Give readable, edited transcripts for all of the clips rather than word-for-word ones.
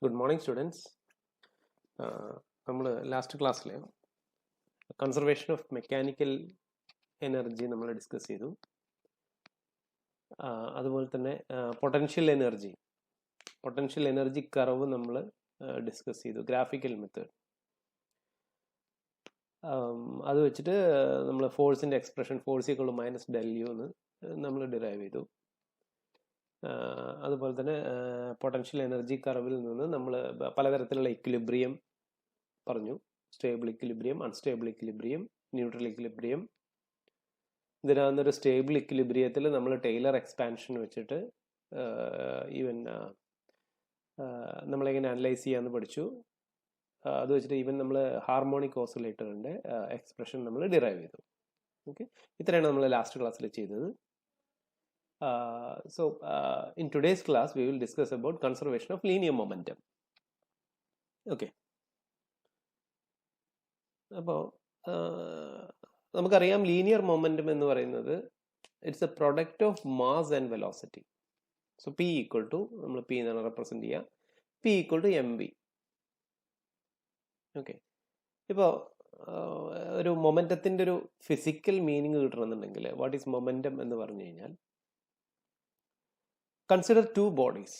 Good morning, students. നമ്മൾ last ക്ലാസ്സിൽ conservation of mechanical energy നമ്മൾ ഡിസ്കസ് ചെയ്തു. അതുപോലെ തന്നെ പൊട്ടൻഷ്യൽ എനർജി കർവ് നമ്മൾ ഡിസ്കസ് ചെയ്തു, ഗ്രാഫിക്കൽ മെത്തേഡ്. അത് വെച്ചിട്ട് നമ്മൾ ഫോഴ്സിൻ്റെ expression force equal minus del U എന്ന് നമ്മൾ ഡിറൈവ് ചെയ്തു. അതുപോലെ തന്നെ പൊട്ടൻഷ്യൽ എനർജി കർവിൽ നിന്ന് നമ്മൾ പലതരത്തിലുള്ള ഇക്വിലിബ്രിയം പറഞ്ഞു. Stable equilibrium, unstable equilibrium, neutral equilibrium. ഇതിനകത്തൊരു സ്റ്റേബിൾ ഇക്വിലിബ്രിയത്തിൽ നമ്മൾ ടൈലർ എക്സ്പാൻഷൻ വെച്ചിട്ട് ഈവൻ നമ്മളെങ്ങനെ അനലൈസ് ചെയ്യാമെന്ന് പഠിച്ചു. അത് വെച്ചിട്ട് ഈവൻ നമ്മൾ ഹാർമോണിക് ഓസിലേറ്ററിൻ്റെ എക്സ്പ്രഷൻ നമ്മൾ ഡിറൈവ് ചെയ്തു. ഓക്കെ, ഇത്രയാണ് നമ്മൾ ലാസ്റ്റ് ക്ലാസ്സിൽ ചെയ്തത്. In today's class we will discuss about conservation of linear momentum. Okay. അപ്പോൾ നമുക്കറിയാം ലീനിയർ മൊമെൻറ്റം എന്ന് പറയുന്നത് it's a product of mass and velocity. So P equal to നമ്മൾ പി എന്നാണ് റെപ്രസെൻറ്റ് ചെയ്യുക. P equal to M V. Okay, ഇപ്പോൾ ഒരു മൊമെൻറ്റത്തിൻ്റെ ഒരു ഫിസിക്കൽ മീനിങ് കിട്ടണമെന്നുണ്ടെങ്കിൽ വാട്ട് ഈസ് മൊമെൻറ്റം എന്ന് പറഞ്ഞു കഴിഞ്ഞാൽ, കൺസിഡർ ടു ബോഡീസ്.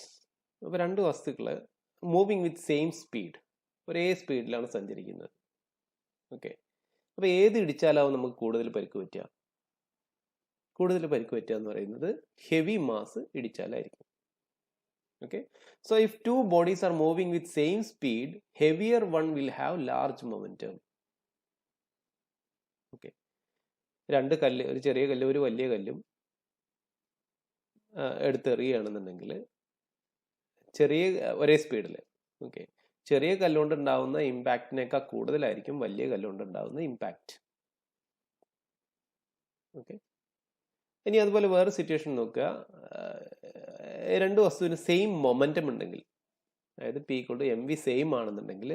അപ്പോൾ രണ്ട് വസ്തുക്കൾ മൂവിങ് വിത്ത് സെയിം സ്പീഡ്, ഒരേ സ്പീഡിലാണ് സഞ്ചരിക്കുന്നത്. ഓക്കെ, അപ്പോൾ ഏത് ഇടിച്ചാലാവും നമുക്ക് കൂടുതൽ പരിക്ക് പറ്റുക? കൂടുതൽ പരിക്ക് പറ്റുക എന്ന് പറയുന്നത് ഹെവി മാസ് ഇടിച്ചാലായിരിക്കും. Okay, so if two bodies are moving with same speed, heavier one will have large momentum. Okay, രണ്ട് കല്ല്, ഒരു ചെറിയ കല്ലും ഒരു വലിയ കല്ലും എടുത്തെറിയുകയാണെന്നുണ്ടെങ്കിൽ ഒരേ സ്പീഡിൽ, ഓക്കെ, ചെറിയ കല്ലുകൊണ്ട് ഉണ്ടാവുന്ന ഇമ്പാക്റ്റിനേക്കാൾ കൂടുതലായിരിക്കും വലിയ കല്ലുകൊണ്ട് ഉണ്ടാവുന്ന ഇമ്പാക്റ്റ്. ഓക്കെ, ഇനി അതുപോലെ വേറെ സിറ്റുവേഷൻ നോക്കുക. രണ്ട് വസ്തുവിന് സെയിം മൊമെൻറ്റം ഉണ്ടെങ്കിൽ, അതായത് P equal to M V same ആണെന്നുണ്ടെങ്കിൽ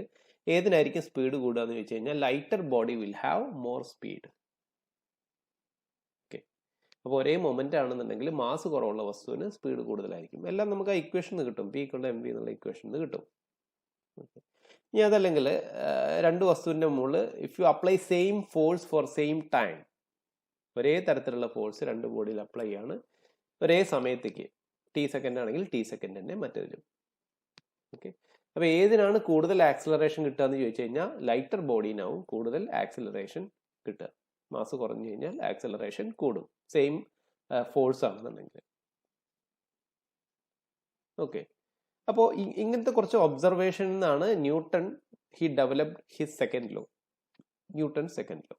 ഏതിനായിരിക്കും സ്പീഡ് കൂടുക എന്ന് ചോദിച്ചു കഴിഞ്ഞാൽ lighter body will have more speed. അപ്പോൾ ഒരേ മൊമെന്റ് ആണെന്നുണ്ടെങ്കിൽ മാസ് കുറവുള്ള വസ്തുവിന് സ്പീഡ് കൂടുതലായിരിക്കും. എല്ലാം നമുക്ക് ആ ഇക്വേഷൻ കിട്ടും, P equal to M V എന്നുള്ള ഇക്വേഷൻ കിട്ടും. ഇനി അതല്ലെങ്കിൽ രണ്ട് വസ്തുവിൻ്റെ മുകളിൽ if you apply same force for same time, ഒരേ തരത്തിലുള്ള ഫോഴ്സ് രണ്ട് ബോഡിയിൽ അപ്ലൈ ചെയ്യാണ് ഒരേ സമയത്തേക്ക്, ടി സെക്കൻഡ് ആണെങ്കിൽ ടി സെക്കൻഡ് തന്നെ മറ്റേതിലും. ഓക്കെ, അപ്പോൾ ഏതിനാണ് കൂടുതൽ ആക്സിലറേഷൻ കിട്ടുക എന്ന് ചോദിച്ചു കഴിഞ്ഞാൽ ലൈറ്റർ ബോഡീനാവും കൂടുതൽ ആക്സിലറേഷൻ കിട്ടുക. മാസ് കുറഞ്ഞു കഴിഞ്ഞാൽ ആക്സിലറേഷൻ കൂടും, സെയിം ഫോഴ്സ് ആണെന്നുണ്ടെങ്കിൽ. ഓക്കെ, അപ്പോൾ ഇങ്ങനത്തെ കുറച്ച് ഒബ്സർവേഷൻ എന്നാണ് Newton he developed his second law, Newton second law.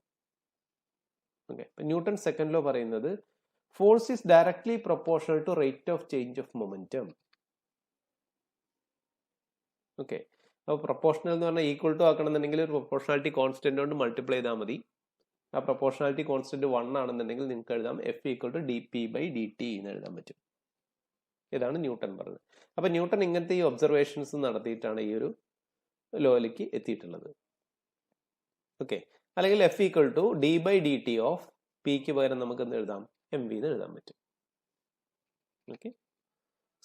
Okay, Newton second law പറയുന്നത് force is directly proportional to rate of change of momentum. Okay, അപ്പോൾ പ്രൊപ്പോർഷണൽ എന്ന് പറഞ്ഞാൽ ഈക്വൽ ടു ആക്കണമെന്നുണ്ടെങ്കിൽ ഒരു പ്രൊപ്പോർഷണാലിറ്റി കോൺസ്റ്റന്റ് കൊണ്ട് മൾട്ടിപ്ലൈ ചെയ്താൽ മതി. ആ പ്രൊപ്പോർഷണാലിറ്റി കോൺസ്റ്റന്റ് 1 ആണെന്നുണ്ടെങ്കിൽ നിങ്ങൾക്ക് എഴുതാം F equal to D P by D T എന്ന് എഴുതാൻ പറ്റും. ഇതാണ് ന്യൂട്ടൺ പറഞ്ഞത്. അപ്പം ന്യൂട്ടൺ ഇങ്ങനത്തെ ഈ ഒബ്സർവേഷൻസ് നടത്തിയിട്ടാണ് ഈ ഒരു ലോയിലേക്ക് എത്തിയിട്ടുള്ളത്. ഓക്കെ, അല്ലെങ്കിൽ F equal to D by D T of പിക്ക് പകരം നമുക്ക് എന്ത് എഴുതാം? എം വി എന്ന് എഴുതാൻ പറ്റും. Okay,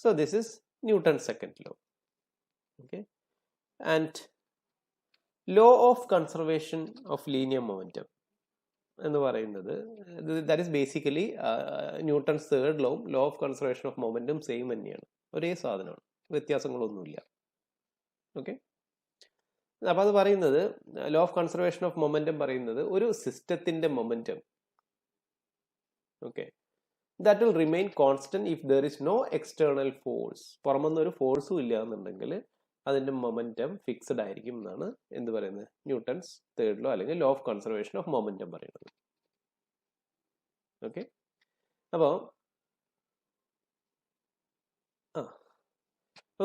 so this is Newton second law. Okay, and law of conservation of linear momentum എന്ന് പറയുന്നത് that is basically Newton's third ലോവും law of conservation of momentum same തന്നെയാണ്, ഒരേ സാധനമാണ്, വ്യത്യാസങ്ങളൊന്നുമില്ല. ഓക്കെ, അപ്പം അത് പറയുന്നത് law of conservation of momentum പറയുന്നത് ഒരു സിസ്റ്റത്തിന്റെ momentum, okay, that will remain constant if there is no external force. പുറമെന്നൊരു ഫോഴ്സും ഇല്ല എന്നുണ്ടെങ്കിൽ അതിന്റെ മൊമെന്റം ഫിക്സഡ് ആയിരിക്കും എന്നാണ് എന്ത് പറയുന്നത് ന്യൂട്ടൺസ് തേർഡ് ലോ അല്ലെങ്കിൽ law of conservation of momentum പറയുന്നത്. ഓക്കെ, അപ്പോൾ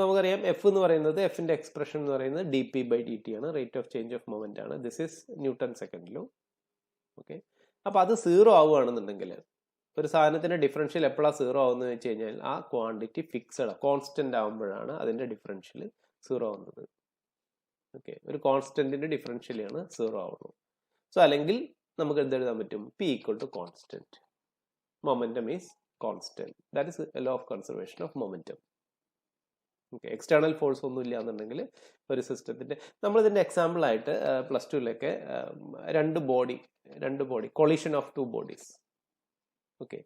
നമുക്കറിയാം എഫ് എന്ന് പറയുന്നത്, എഫിന്റെ എക്സ്പ്രഷൻ എന്ന് പറയുന്നത് D P by D T ആണ്, rate of change of moment ആണ്. This is Newton second law. Okay, അപ്പോൾ അത് 0 ആവുകയാണെന്നുണ്ടെങ്കിൽ, ഒരു സാധനത്തിന്റെ ഡിഫറൻഷ്യൽ എപ്പോഴാണ് 0 ആവുന്നത് വെച്ച് കഴിഞ്ഞാൽ ആ ക്വാണ്ടിറ്റി ഫിക്സഡ് കോൺസ്റ്റന്റ് ആകുമ്പോഴാണ് അതിന്റെ ഡിഫറൻഷ്യൽ 0 ആവുന്നത്. ഓക്കെ, ഒരു കോൺസ്റ്റന്റിന്റെ ഡിഫറൻഷ്യലാണ് 0 ആവുള്ളൂ. സോ അല്ലെങ്കിൽ നമുക്ക് എന്ത് എഴുതാൻ പറ്റും? P equal to constant, momentum is constant. That is law of conservation of momentum. Okay, external force ഒന്നും ഇല്ല എന്നുണ്ടെങ്കിൽ ഒരു സിസ്റ്റത്തിൻ്റെ, നമ്മളിതിൻ്റെ എക്സാമ്പിളായിട്ട് പ്ലസ് ടുവിലൊക്കെ രണ്ട് body collision of two bodies. Okay,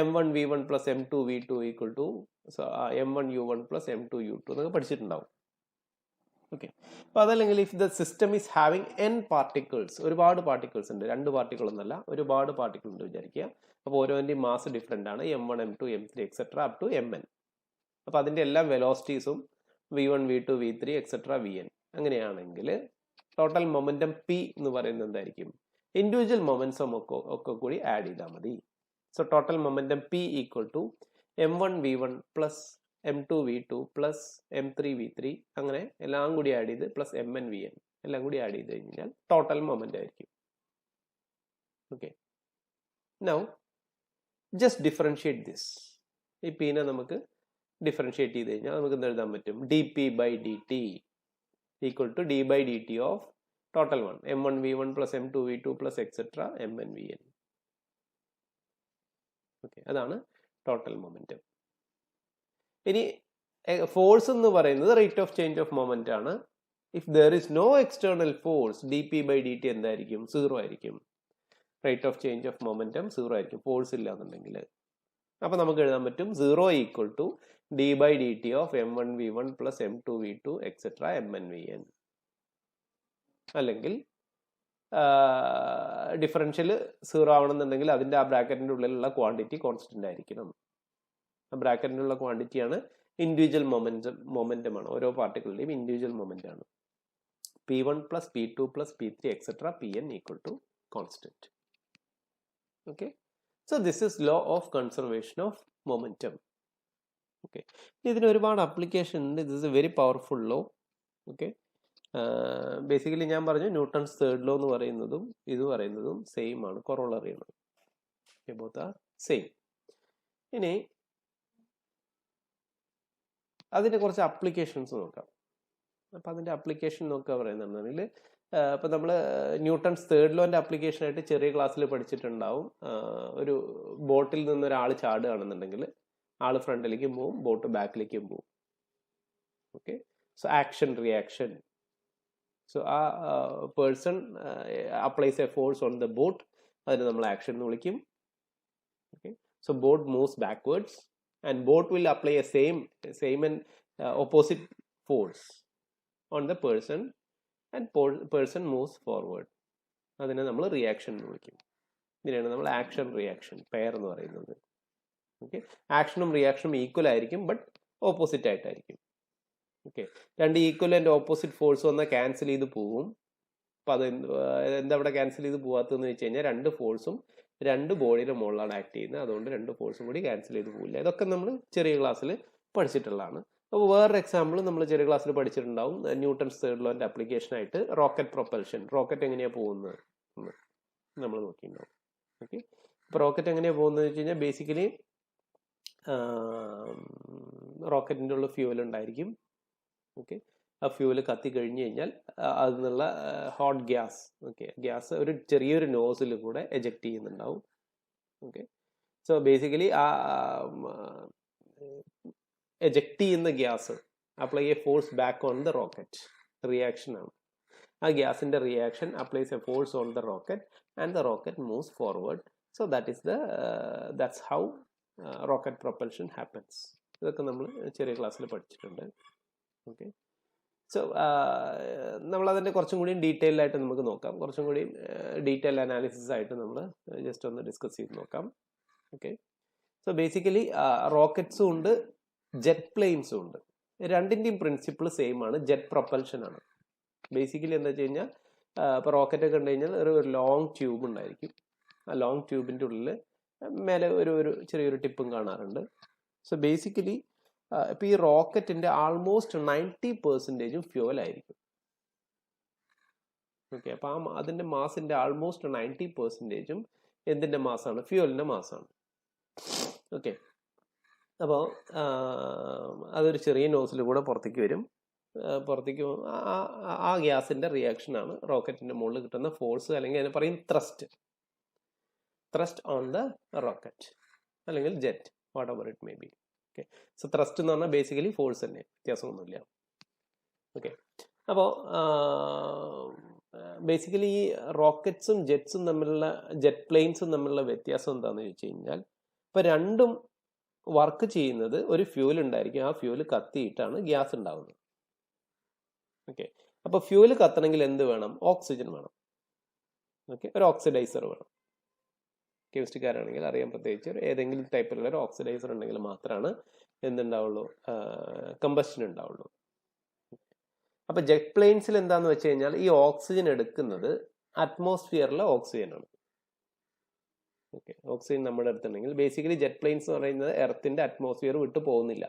M1V1 plus M2V2 equal to M1U1 plus M2U2 എന്നൊക്കെ പഠിച്ചിട്ടുണ്ടാവും. ഓക്കെ, അപ്പോൾ അതല്ലെങ്കിൽ if the system is having n particles, ഒരുപാട് പാർട്ടിക്കിൾസ് ഉണ്ട്, 2 പാർട്ടിക്കിൾ എന്നല്ല, ഒരുപാട് പാർട്ടിക്കിൾ ഉണ്ട് വിചാരിക്കുക. അപ്പോൾ ഓരോന്നിൻ്റെയും മാസ് ഡിഫറെൻ്റ് ആണ്, M1 M2 M3 etcetera up to Mn. അപ്പോൾ അതിൻ്റെ എല്ലാ വെലോസിറ്റീസും V1 V2 V3 etcetera Vn അങ്ങനെയാണെങ്കിൽ ടോട്ടൽ മൊമെൻറ്റം P എന്ന് പറയുന്നത് എന്തായിരിക്കും? ഇൻഡിവിജ്വൽ മൊമെൻറ്റ്സും ഒക്കെ കൂടി ആഡ് ചെയ്താൽ മതി. So total momentum P equal to M1V1 plus M2V2 plus M3V3 അങ്ങനെ എല്ലാം കൂടി ആഡ് ചെയ്ത് പ്ലസ് MnVn എല്ലാം കൂടി ആഡ് ചെയ്ത് കഴിഞ്ഞാൽ ടോട്ടൽ മൊമെൻ്റ് ആയിരിക്കും. Okay, now just differentiate this. ഈ പീനെ നമുക്ക് ഡിഫറൻഷിയേറ്റ് ചെയ്ത് കഴിഞ്ഞാൽ നമുക്ക് എന്ത് എഴുതാൻ പറ്റും? dP/dt equal to d/dt of total 1 M1V1 plus M2V2 plus etcetera MnVn. Okay, അതാണ് ടോട്ടൽ മൊമെൻറ്റം. ഇനി ഫോഴ്സ് എന്ന് പറയുന്നത് rate of change of moment ആണ്. If there is no external force dP/dt എന്തായിരിക്കും? 0 ആയിരിക്കും. Rate of change of momentum 0 ആയിരിക്കും, force ഇല്ല എന്നുണ്ടെങ്കിൽ. അപ്പൊ നമുക്ക് എഴുതാൻ പറ്റും 0 equal to d/dt of M1V1 plus M2V2 etcetera MnVn. അല്ലെങ്കിൽ ഡിഫറൻഷ്യൽ 0 ആവണമെന്നുണ്ടെങ്കിൽ അതിന്റെ ആ ബ്രാക്കറ്റിന്റെ ഉള്ളിലുള്ള ക്വാണ്ടിറ്റി കോൺസ്റ്റന്റ് ആയിരിക്കണം. ആ ബ്രാക്കറ്റിന്റെ ഉള്ള ക്വാണ്ടിറ്റിയാണ് ഇൻഡിവിജ്വൽ മൊമെന്റം ആണ്, ഓരോ പാർട്ടിക്കിളിന്റെയും ഇൻഡിവിജ്വൽ മൊമെന്റ് ആണ്. P1 plus P2 plus P3 etcetera Pn equal to constant. Okay, so this is law of conservation of momentum. Okay, ഇതിന് ഒരുപാട് ആപ്ലിക്കേഷൻ ഉണ്ട്. This is a very powerful law. Okay, basically ഞാൻ പറഞ്ഞു Newton's third law എന്ന് പറയുന്നതും ഇത് പറയുന്നതും same ആണ്, കൊറോളറി ആണ്. Both are same. ഇനി അതിൻ്റെ കുറച്ച് അപ്ലിക്കേഷൻസ് നോക്കാം. അപ്പം അതിൻ്റെ അപ്ലിക്കേഷൻ നോക്കുക പറയുന്നുണ്ടെങ്കിൽ ഇപ്പം നമ്മൾ ന്യൂട്ടൺസ് തേർഡ് ലോൻ്റെ അപ്ലിക്കേഷനായിട്ട് ചെറിയ ക്ലാസ്സിൽ പഠിച്ചിട്ടുണ്ടാവും. ഒരു ബോട്ടിൽ നിന്ന് ഒരാൾ ചാടുകയാണെന്നുണ്ടെങ്കിൽ ആൾ ഫ്രണ്ടിലേക്കും പോവും, ബോട്ട് ബാക്കിലേക്കും പോവും. Okay, so action reaction. So ആ person applies a force on the boat, അതിന് നമ്മൾ ആക്ഷൻ എന്ന് വിളിക്കും. Okay, so boat moves backwards and boat will apply a same and opposite force on the person and person moves forward. അതിനെ നമ്മൾ reaction എന്ന് വിളിക്കും. ഇതിനാണ് നമ്മൾ ആക്ഷൻ റിയാക്ഷൻ പെയർ എന്ന് പറയുന്നത്. ഓക്കെ, ആക്ഷനും റിയാക്ഷനും ഈക്വൽ ആയിരിക്കും, ബട്ട് ഓപ്പോസിറ്റ് ആയിട്ടായിരിക്കും. ഓക്കെ, രണ്ട് ഈക്വൽ ആൻഡ് ഓപ്പോസിറ്റ് ഫോഴ്സ് വന്നാൽ ക്യാൻസൽ ചെയ്ത് പോവും. അപ്പം അത് എന്താ അവിടെ ക്യാൻസൽ ചെയ്ത് പോകാത്തതെന്ന് വെച്ച് കഴിഞ്ഞാൽ രണ്ട് ഫോഴ്സും രണ്ട് ബോഡിയുടെ മുകളിലാണ് ആക്ട് ചെയ്യുന്നത്, അതുകൊണ്ട് രണ്ട് ഫോഴ്സും കൂടി ക്യാൻസൽ ചെയ്ത് പോകില്ല. ഇതൊക്കെ നമ്മൾ ചെറിയ ക്ലാസ്സിൽ പഠിച്ചിട്ടുള്ളതാണ്. അപ്പോൾ വേറൊരു എക്സാമ്പിൾ നമ്മൾ ചെറിയ ക്ലാസ്സിൽ പഠിച്ചിട്ടുണ്ടാവും, ന്യൂട്ടൺസ് തേർഡ് ലോൻ്റെ ആപ്ലിക്കേഷനായിട്ട് റോക്കറ്റ് പ്രൊപ്പൽഷൻ. റോക്കറ്റ് എങ്ങനെയാണ് പോകുന്നത് എന്ന് നമ്മൾ നോക്കിയിട്ടുണ്ടാവും. ഓക്കെ, ഇപ്പോൾ റോക്കറ്റ് എങ്ങനെയാണ് പോകുന്നത് വെച്ച് കഴിഞ്ഞാൽ ബേസിക്കലി റോക്കറ്റിൻ്റെ ഉള്ള ഫ്യൂവൽ ഉണ്ടായിരിക്കും. ഓക്കെ, ആ ഫ്യൂവൽ കത്തി കഴിഞ്ഞ് കഴിഞ്ഞാൽ അതിൽ നിന്നുള്ള ഹോട്ട് ഗ്യാസ്, ഓക്കെ, ഗ്യാസ് ഒരു ചെറിയൊരു നോസിൽ കൂടെ എജക്ട് ചെയ്യുന്നുണ്ടാവും. ഓക്കെ, സോ ബേസിക്കലി ആ എജക്ട് ചെയ്യുന്ന gas apply A force back on the rocket. Reaction ആണ്. ആ ഗ്യാസിന്റെ reaction applies a force on the rocket and the rocket moves forward. So that's how rocket propulsion happens. ഇതൊക്കെ നമ്മൾ ചെറിയ ക്ലാസ്സിൽ പഠിച്ചിട്ടുണ്ട്. ഓക്കെ, സോ നമ്മളതിൻ്റെ കുറച്ചും കൂടി ഡീറ്റെയിൽ ആയിട്ട് നമുക്ക് നോക്കാം. കുറച്ചും കൂടി ഡീറ്റെയിൽ അനാലിസിസ് ആയിട്ട് നമ്മൾ ജസ്റ്റ് ഒന്ന് ഡിസ്കസ് ചെയ്ത് നോക്കാം. ഓക്കെ, സോ ബേസിക്കലി റോക്കറ്റ്സും ഉണ്ട്, ജെറ്റ് പ്ലെയിൻസും ഉണ്ട്. രണ്ടിൻ്റെയും പ്രിൻസിപ്പിൾ സെയിം ആണ്, ജെറ്റ് പ്രൊപ്പൽഷൻ ആണ്. ബേസിക്കലി എന്താ വെച്ച് കഴിഞ്ഞാൽ ഇപ്പോൾ റോക്കറ്റ് ഒക്കെ ഉണ്ട് കഴിഞ്ഞാൽ ഒരു ലോങ് ട്യൂബ് ഉണ്ടായിരിക്കും. ആ ലോങ് ട്യൂബിൻ്റെ ഉള്ളിൽ മേലെ ഒരു ചെറിയൊരു ടിപ്പും കാണാറുണ്ട്. സോ ബേസിക്കലി ഇപ്പം ഈ റോക്കറ്റിന്റെ ആൾമോസ്റ്റ് 90% ഫ്യൂവൽ ആയിരിക്കും. ഓക്കെ, അപ്പം അതിന്റെ മാസിന്റെ ആൾമോസ്റ്റ് 90% എന്തിന്റെ മാസാണ്? ഫ്യൂവലിന്റെ മാസാണ്. ഓക്കെ, അപ്പോൾ അതൊരു ചെറിയ നോസിൽ കൂടെ പുറത്തേക്ക് വരും. പുറത്തേക്ക് ആ ഗ്യാസിന്റെ റിയാക്ഷനാണ് റോക്കറ്റിന്റെ മുകളിൽ കിട്ടുന്ന ഫോഴ്സ്, അല്ലെങ്കിൽ അതിനെ പറയും ത്രസ്റ്റ് ഓൺ ദ റോക്കറ്റ് അല്ലെങ്കിൽ jet, what ever it may be. Okay. So thrust എന്ന് പറഞ്ഞാൽ ബേസിക്കലി ഫോഴ്സ് തന്നെ, വ്യത്യാസമൊന്നുമില്ല. ഓക്കെ. അപ്പോൾ ബേസിക്കലി ഈ റോക്കറ്റ്സും ജെറ്റ്സും തമ്മിലുള്ള, ജെറ്റ് പ്ലെയിൻസും തമ്മിലുള്ള വ്യത്യാസം എന്താണെന്ന് ചോദിച്ചു കഴിഞ്ഞാൽ, ഇപ്പം രണ്ടും വർക്ക് ചെയ്യുന്നത് ഒരു ഫ്യൂൽ ഉണ്ടായിരിക്കും, ആ ഫ്യൂൽ കത്തിയിട്ടാണ് ഗ്യാസ് ഉണ്ടാവുന്നത്. ഓക്കെ. അപ്പോൾ ഫ്യൂൽ കത്തണമെങ്കിൽ എന്ത് വേണം? ഓക്സിജൻ വേണം. ഓക്കെ, ഒരു ഓക്സിഡൈസർ വേണം. കെമിസ്ട്രിക്കാരാണെങ്കിൽ അറിയാൻ, പ്രത്യേകിച്ച് ഏതെങ്കിലും ടൈപ്പിലുള്ള ഒരു ഓക്സിഡൈസർ ഉണ്ടെങ്കിൽ മാത്രമാണ് എന്തുണ്ടാവുള്ളൂ, കമ്പഷൻ ഉണ്ടാവുള്ളൂ. അപ്പൊ ജെറ്റ് പ്ലെയിൻസിൽ എന്താന്ന് വെച്ച് കഴിഞ്ഞാൽ ഈ ഓക്സിജൻ എടുക്കുന്നത് അറ്റ്മോസ്ഫിയറിലെ ഓക്സിജൻ ആണ്. ഓക്കെ, ഓക്സിജൻ നമ്മുടെ അടുത്തുണ്ടെങ്കിൽ ബേസിക്കലി ജെറ്റ് പ്ലെയിൻസ് എന്ന് പറയുന്നത് എർത്തിന്റെ അറ്റ്മോസ്ഫിയർ വിട്ടു പോകുന്നില്ല.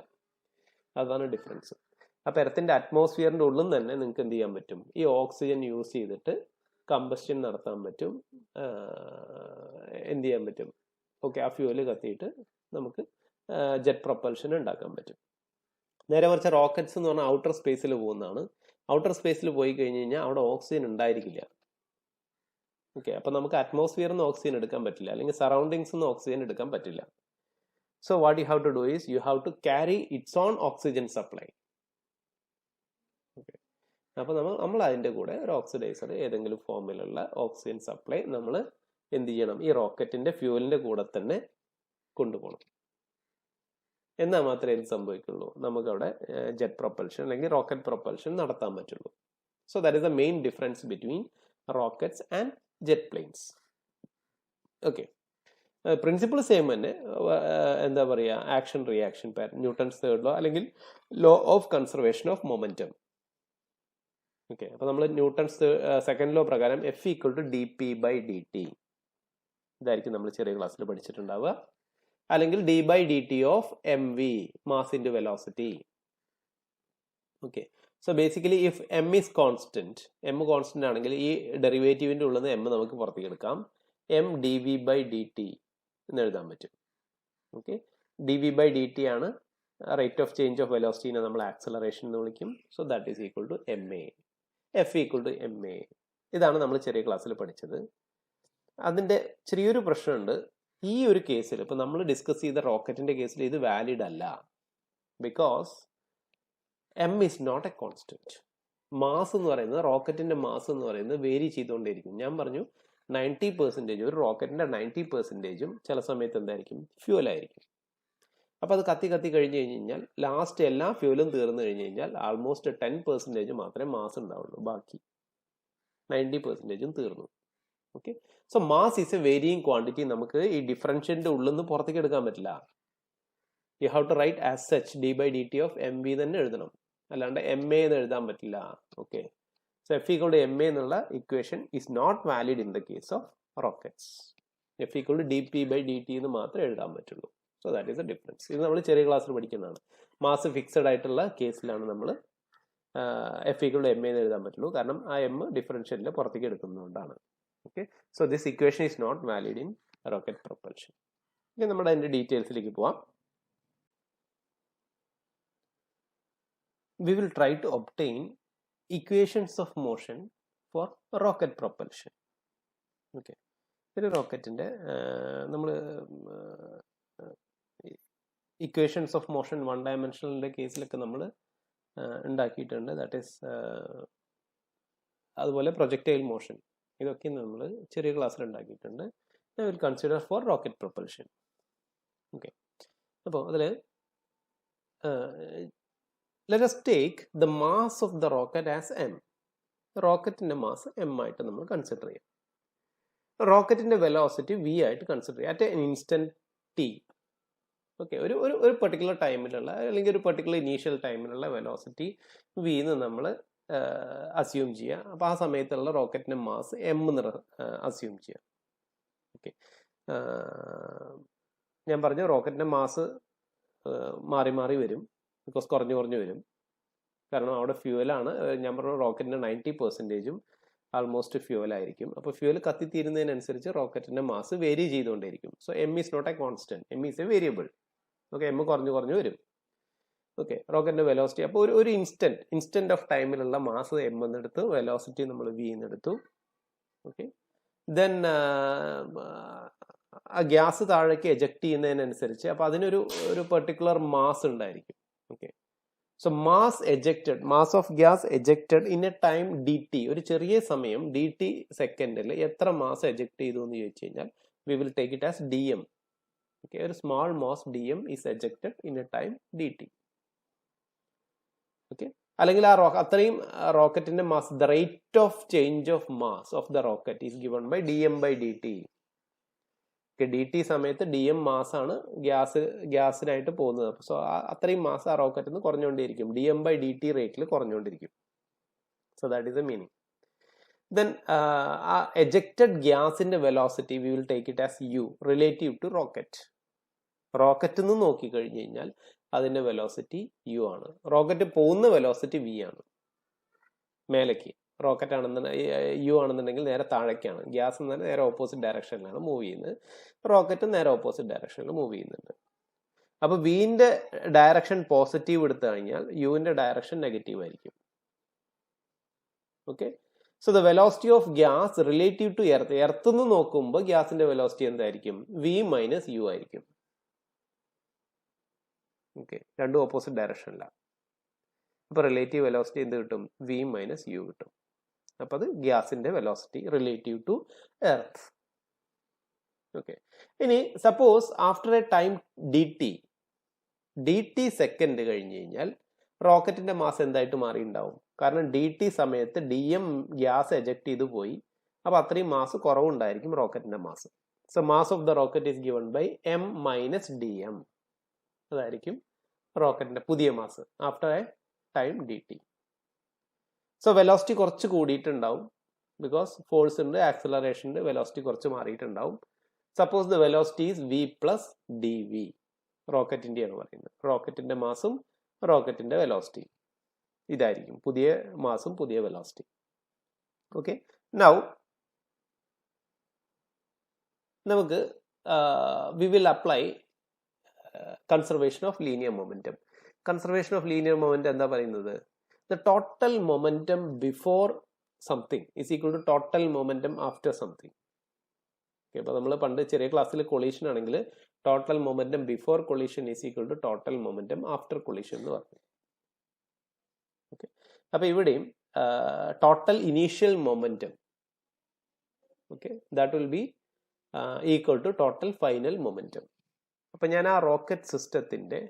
അതാണ് ഡിഫറൻസ്. അപ്പൊ എർത്തിന്റെ അറ്റ്മോസ്ഫിയറിന്റെ ഉള്ളിൽ തന്നെ നിങ്ങൾക്ക് എന്ത് ചെയ്യാൻ പറ്റും? ഈ ഓക്സിജൻ യൂസ് ചെയ്തിട്ട് കമ്പസ്റ്റൻ നടത്താൻ പറ്റും, എന്ത് ചെയ്യാൻ പറ്റും? ഓക്കെ, ആ ഫ്യൂല് കത്തിയിട്ട് നമുക്ക് ജെറ്റ് പ്രൊപ്പൽഷൻ ഉണ്ടാക്കാൻ പറ്റും. നേരെ മറിച്ച് റോക്കറ്റ്സ് എന്ന് പറഞ്ഞാൽ ഔട്ടർ സ്പേസിൽ പോകുന്നതാണ്. ഔട്ടർ സ്പേസിൽ പോയി കഴിഞ്ഞ് കഴിഞ്ഞാൽ അവിടെ ഓക്സിജൻ ഉണ്ടായിരിക്കില്ല. ഓക്കെ, അപ്പൊ നമുക്ക് അറ്റ്മോസ്ഫിയറിൽ നിന്ന് ഓക്സിജൻ എടുക്കാൻ പറ്റില്ല, അല്ലെങ്കിൽ സറൗണ്ടിങ്സ് നിന്ന് ഓക്സിജൻ എടുക്കാൻ പറ്റില്ല. So what you have to do is you have to carry its own oxygen supply. Okay, അപ്പൊ നമ്മൾ അതിന്റെ കൂടെ ഒരു ഓക്സിഡൈസർ, ഏതെങ്കിലും ഫോമിലുള്ള ഓക്സിജൻ സപ്ലൈ നമ്മൾ എന്ത് ചെയ്യണം? ഈ റോക്കറ്റിന്റെ ഫ്യൂവലിന്റെ കൂടെ തന്നെ കൊണ്ടുപോകണം. എന്നാൽ മാത്രമേ ഇത് സംഭവിക്കുള്ളൂ, നമുക്കവിടെ ജെറ്റ് പ്രൊപ്പൽഷൻ അല്ലെങ്കിൽ റോക്കറ്റ് പ്രൊപ്പൽഷൻ നടത്താൻ പറ്റുള്ളൂ. So that is the main difference between rockets and jet planes. Okay, principle same തന്നെ. എന്താ പറയുക, action reaction pattern, Newton's third law അല്ലെങ്കിൽ law of conservation of momentum. Okay, അപ്പൊ നമ്മൾ ന്യൂട്ടൺസ് സെക്കൻഡ് ലോ പ്രകാരം F=dp/dt ഇതായിരിക്കും നമ്മൾ ചെറിയ ക്ലാസ്സിൽ പഠിച്ചിട്ടുണ്ടാവുക. അല്ലെങ്കിൽ d/dt of mv, mass into velocity. Okay, so basically if m is constant, m constant ആണെങ്കിൽ ഈ ഡെറിവേറ്റീവിന്റെ ഉള്ളിൽ നിന്ന് m നമുക്ക് പുറത്തേക്ക് എടുക്കാം. m dv/dt എന്ന് എഴുതാൻ പറ്റും. ഓക്കെ, dv/dt ആണ് റേറ്റ് ഓഫ് ചേഞ്ച് ഓഫ് വെലോസിറ്റിനെ നമ്മൾ ആക്സലറേഷൻ എന്ന് വിളിക്കും. So that is equal to ma. F=ma. ഇതാണ് നമ്മൾ ചെറിയ ക്ലാസ്സിൽ പഠിച്ചത്. അതിന്റെ ചെറിയൊരു പ്രശ്നമുണ്ട്. ഈ ഒരു കേസിൽ, ഇപ്പൊ നമ്മൾ ഡിസ്കസ് ചെയ്ത റോക്കറ്റിന്റെ കേസിൽ ഇത് വാലിഡ് അല്ല. Because m is not a constant. Mass എന്ന് പറയുന്നത്, റോക്കറ്റിന്റെ മാസ് എന്ന് പറയുന്നത് വേരി ചെയ്തുകൊണ്ടേയിരിക്കും. ഞാൻ പറഞ്ഞു 90%, ഒരു റോക്കറ്റിന്റെ 90% ചില സമയത്ത് എന്തായിരിക്കും? ഫ്യൂവൽ ആയിരിക്കും. അപ്പൊ അത് കത്തി കഴിഞ്ഞ് കഴിഞ്ഞാൽ ലാസ്റ്റ് എല്ലാ ഫ്യൂവലും തീർന്നു കഴിഞ്ഞ് കഴിഞ്ഞാൽ ആൾമോസ്റ്റ് 10% മാത്രമേ മാസ് ഉണ്ടാവുള്ളൂ. ബാക്കി 90% തീർന്നു. Okay, so mass is a varying quantity. നമുക്ക് ഈ ഡിഫറൻഷ്യന്റെ ഉള്ളിൽ നിന്ന് പുറത്തേക്ക് എടുക്കാൻ പറ്റില്ല. You have to write as such d/dt of mv തന്നെ എഴുതണം, അല്ലാണ്ട് ma എന്ന് എഴുതാൻ പറ്റില്ല. ഓക്കെ, സോ F=ma എന്നുള്ള equation is not valid in the case of rockets. F=dp/dt എന്ന് മാത്രമേ എഴുതാൻ പറ്റുള്ളൂ. So that is a difference. ഇത് നമ്മൾ ചെറിയ ക്ലാസ്സിൽ പഠിക്കുന്നതാണ്. മാസ് ഫിക്സഡ് ആയിട്ടുള്ള കേസിലാണ് നമ്മൾ F=ma എന്ന് എഴുതാൻ പറ്റുള്ളൂ, കാരണം ആ m ഡിഫറൻഷ്യലിൽ പുറത്തേക്ക് എടുക്കുന്നതുകൊണ്ടാണ്. Okay, so this equation is not valid in rocket propulsion. ഇനി നമ്മുടെ അതിന്റെ ഡീറ്റെയിൽസിലേക്ക് പോവാം. We will try to obtain equations of motion for rocket propulsion. Okay, ഒരു റോക്കറ്റിന്റെ നമ്മൾ ഇക്വേഷൻസ് ഓഫ് മോഷൻ വൺ ഡയമെൻഷണലിന്റെ കേസിലൊക്കെ നമ്മൾ ഉണ്ടാക്കിയിട്ടുണ്ട്. ദാറ്റ് ഈസ് അതുപോലെ പ്രൊജക്ടൈൽ മോഷൻ, ഇതൊക്കെ നമ്മൾ ചെറിയ ക്ലാസ്സിൽ ഉണ്ടാക്കിയിട്ടുണ്ട്. I will consider for rocket propulsion. Okay, അപ്പോൾ അതിൽ let us take the mass of the rocket as m. റോക്കറ്റിന്റെ മാസ് m ആയിട്ട് നമ്മൾ കൺസിഡർ ചെയ്യാം. റോക്കറ്റിന്റെ വെലോസിറ്റി v ആയിട്ട് കൺസിഡർ ചെയ്യാം at an instant t. Okay, ഒരു പെർട്ടിക്കുലർ ടൈമിലുള്ള അല്ലെങ്കിൽ ഒരു പെർട്ടിക്കുലർ ഇനീഷ്യൽ ടൈമിലുള്ള വെലോസിറ്റി v എന്ന് നമ്മൾ അസ്യൂം ചെയ്യുക. അപ്പോൾ ആ സമയത്തുള്ള റോക്കറ്റിന്റെ മാസ് m എന്ന് അസ്യൂം ചെയ്യുക. ഓക്കെ, ഞാൻ പറഞ്ഞു റോക്കറ്റിന്റെ മാസ് മാറി മാറി വരും, ബിക്കോസ് കുറഞ്ഞു വരും. കാരണം അവിടെ ഫ്യൂവലാണ്. ഞാൻ പറഞ്ഞു റോക്കറ്റിന്റെ 90% ആൾമോസ്റ്റ് ഫ്യൂവൽ ആയിരിക്കും. അപ്പോൾ ഫ്യൂവൽ കത്തിത്തീരുന്നതിനനുസരിച്ച് റോക്കറ്റിന്റെ മാസ് വേരി ചെയ്തുകൊണ്ടേയിരിക്കും. So m is not a constant, m is a variable. Okay, m കുറഞ്ഞു വരും. ഓക്കെ, റോക്കറ്റിന്റെ വെലോസിറ്റി അപ്പോൾ ഒരു ഇൻസ്റ്റന്റ് ഓഫ് ടൈമിലുള്ള മാസ് m എന്നെടുത്തു, വെലോസിറ്റി നമ്മൾ v എന്നെടുത്തു. ഓക്കെ, ദെൻ ആ ഗ്യാസ് താഴേക്ക് എജക്ട് ചെയ്യുന്നതിനനുസരിച്ച് അപ്പോൾ അതിനൊരു പെർട്ടിക്കുലർ മാസ് ഉണ്ടായിരിക്കും. Okay, so mass ejected, mass of gas ejected in a time dt, ഒരു ചെറിയ സമയം dt സെക്കൻഡിൽ എത്ര മാസ് എജക്ട് ചെയ്തു എന്ന് ചോദിച്ചു കഴിഞ്ഞാൽ we will take it as dm. Okay, ഒരു small mass dm is ejected in a time dt. Okay, അല്ലെങ്കിൽ ആ അത്രയും റോക്കറ്റിന്റെ mass, the rate of change of mass of the rocket is given by dm/dt. dt സമയത്ത് dm മാസാണ് ഗ്യാസിനായിട്ട് പോകുന്നത്. So അത്രയും mass ആ റോക്കറ്റിൽ നിന്ന് കുറഞ്ഞുകൊണ്ടിരിക്കും, dm/dt റേറ്റിൽ കുറഞ്ഞുകൊണ്ടിരിക്കും. So that is the meaning. Then ആ എജക്റ്റഡ് ഗ്യാസിന്റെ velocity we will take it as u relative to rocket. റോക്കറ്റിൽ നിന്ന് നോക്കിക്കഴിഞ്ഞു കഴിഞ്ഞാൽ അതിന്റെ വെലോസിറ്റി u ആണ്. റോക്കറ്റ് പോകുന്ന വെലോസിറ്റി v ആണ്, മേലേക്ക്. റോക്കറ്റ് ആണെന്നുണ്ടെങ്കിൽ u ആണെന്നുണ്ടെങ്കിൽ നേരെ താഴേക്കാണ്. ഗ്യാസ് എന്ന് നേരെ ഓപ്പോസിറ്റ് ഡയറക്ഷനിലാണ് മൂവ് ചെയ്യുന്നത്, റോക്കറ്റ് നേരെ ഓപ്പോസിറ്റ് ഡയറക്ഷനിൽ മൂവ് ചെയ്യുന്നുണ്ട്. അപ്പൊ വിന്റെ ഡയറക്ഷൻ പോസിറ്റീവ് എടുത്തു കഴിഞ്ഞാൽ യുവിന്റെ ഡയറക്ഷൻ നെഗറ്റീവ് ആയിരിക്കും. Okay, so the velocity of gas relative to earth, earth നിന്ന് നോക്കുമ്പോൾ ഗ്യാസിന്റെ വെലോസിറ്റി എന്തായിരിക്കും? v മൈനസ് u ആയിരിക്കും. ഓക്കെ, രണ്ടും ഓപ്പോസിറ്റ് ഡയറക്ഷനിലാണ്. അപ്പൊ റിലേറ്റീവ് വെലോസിറ്റി എന്ത് കിട്ടും? v മൈനസ് u കിട്ടും. അപ്പൊ അത് ഗ്യാസിന്റെ velocity relative to Earth. Okay, ഇനി suppose after a time dt second കഴിഞ്ഞ് കഴിഞ്ഞാൽ റോക്കറ്റിന്റെ മാസ് എന്തായിട്ട് മാറിയിട്ടുണ്ടാവും? കാരണം dt സമയത്ത് dm ഗ്യാസ് എജക്ട് ചെയ്തു പോയി, അപ്പൊ അത്രയും മാസ് കുറവുണ്ടായിരിക്കും റോക്കറ്റിന്റെ mass. So mass of the rocket is given by m minus dm. അതായിരിക്കും റോക്കറ്റിന്റെ പുതിയ mass after a time dt. So velocity കുറച്ച് കൂടിയിട്ടുണ്ടാവും, ബിക്കോസ് ഫോഴ്സ് ഉണ്ട്, ആക്സിലറേഷൻ ഉണ്ട്, വെലോസിറ്റി കുറച്ച് മാറിയിട്ടുണ്ടാവും. Suppose the velocity is v plus dv. റോക്കറ്റിന്റെയാണ് പറയുന്നത്. റോക്കറ്റിന്റെ മാസും റോക്കറ്റിന്റെ വെലോസിറ്റി ഇതായിരിക്കും, പുതിയ മാസും പുതിയ വെലോസിറ്റി. ഓക്കെ, നൗ നമുക്ക് we will apply conservation of linear momentum. Conservation of linear momentum എന്താ പറയുന്നത്? The total momentum before something is equal to total momentum after something. Okay, അപ്പൊ നമ്മൾ പണ്ട് ചെറിയ ക്ലാസ്സിൽ കൊളീഷൻ ആണെങ്കിൽ total momentum before collision is equal to total momentum after collision എന്ന് പറഞ്ഞു. ഓക്കെ, അപ്പൊ ഇവിടെയും total initial momentum, okay, that will be equal to total final momentum. അപ്പൊ ഞാൻ ആ റോക്കറ്റ് സിസ്റ്റത്തിന്റെ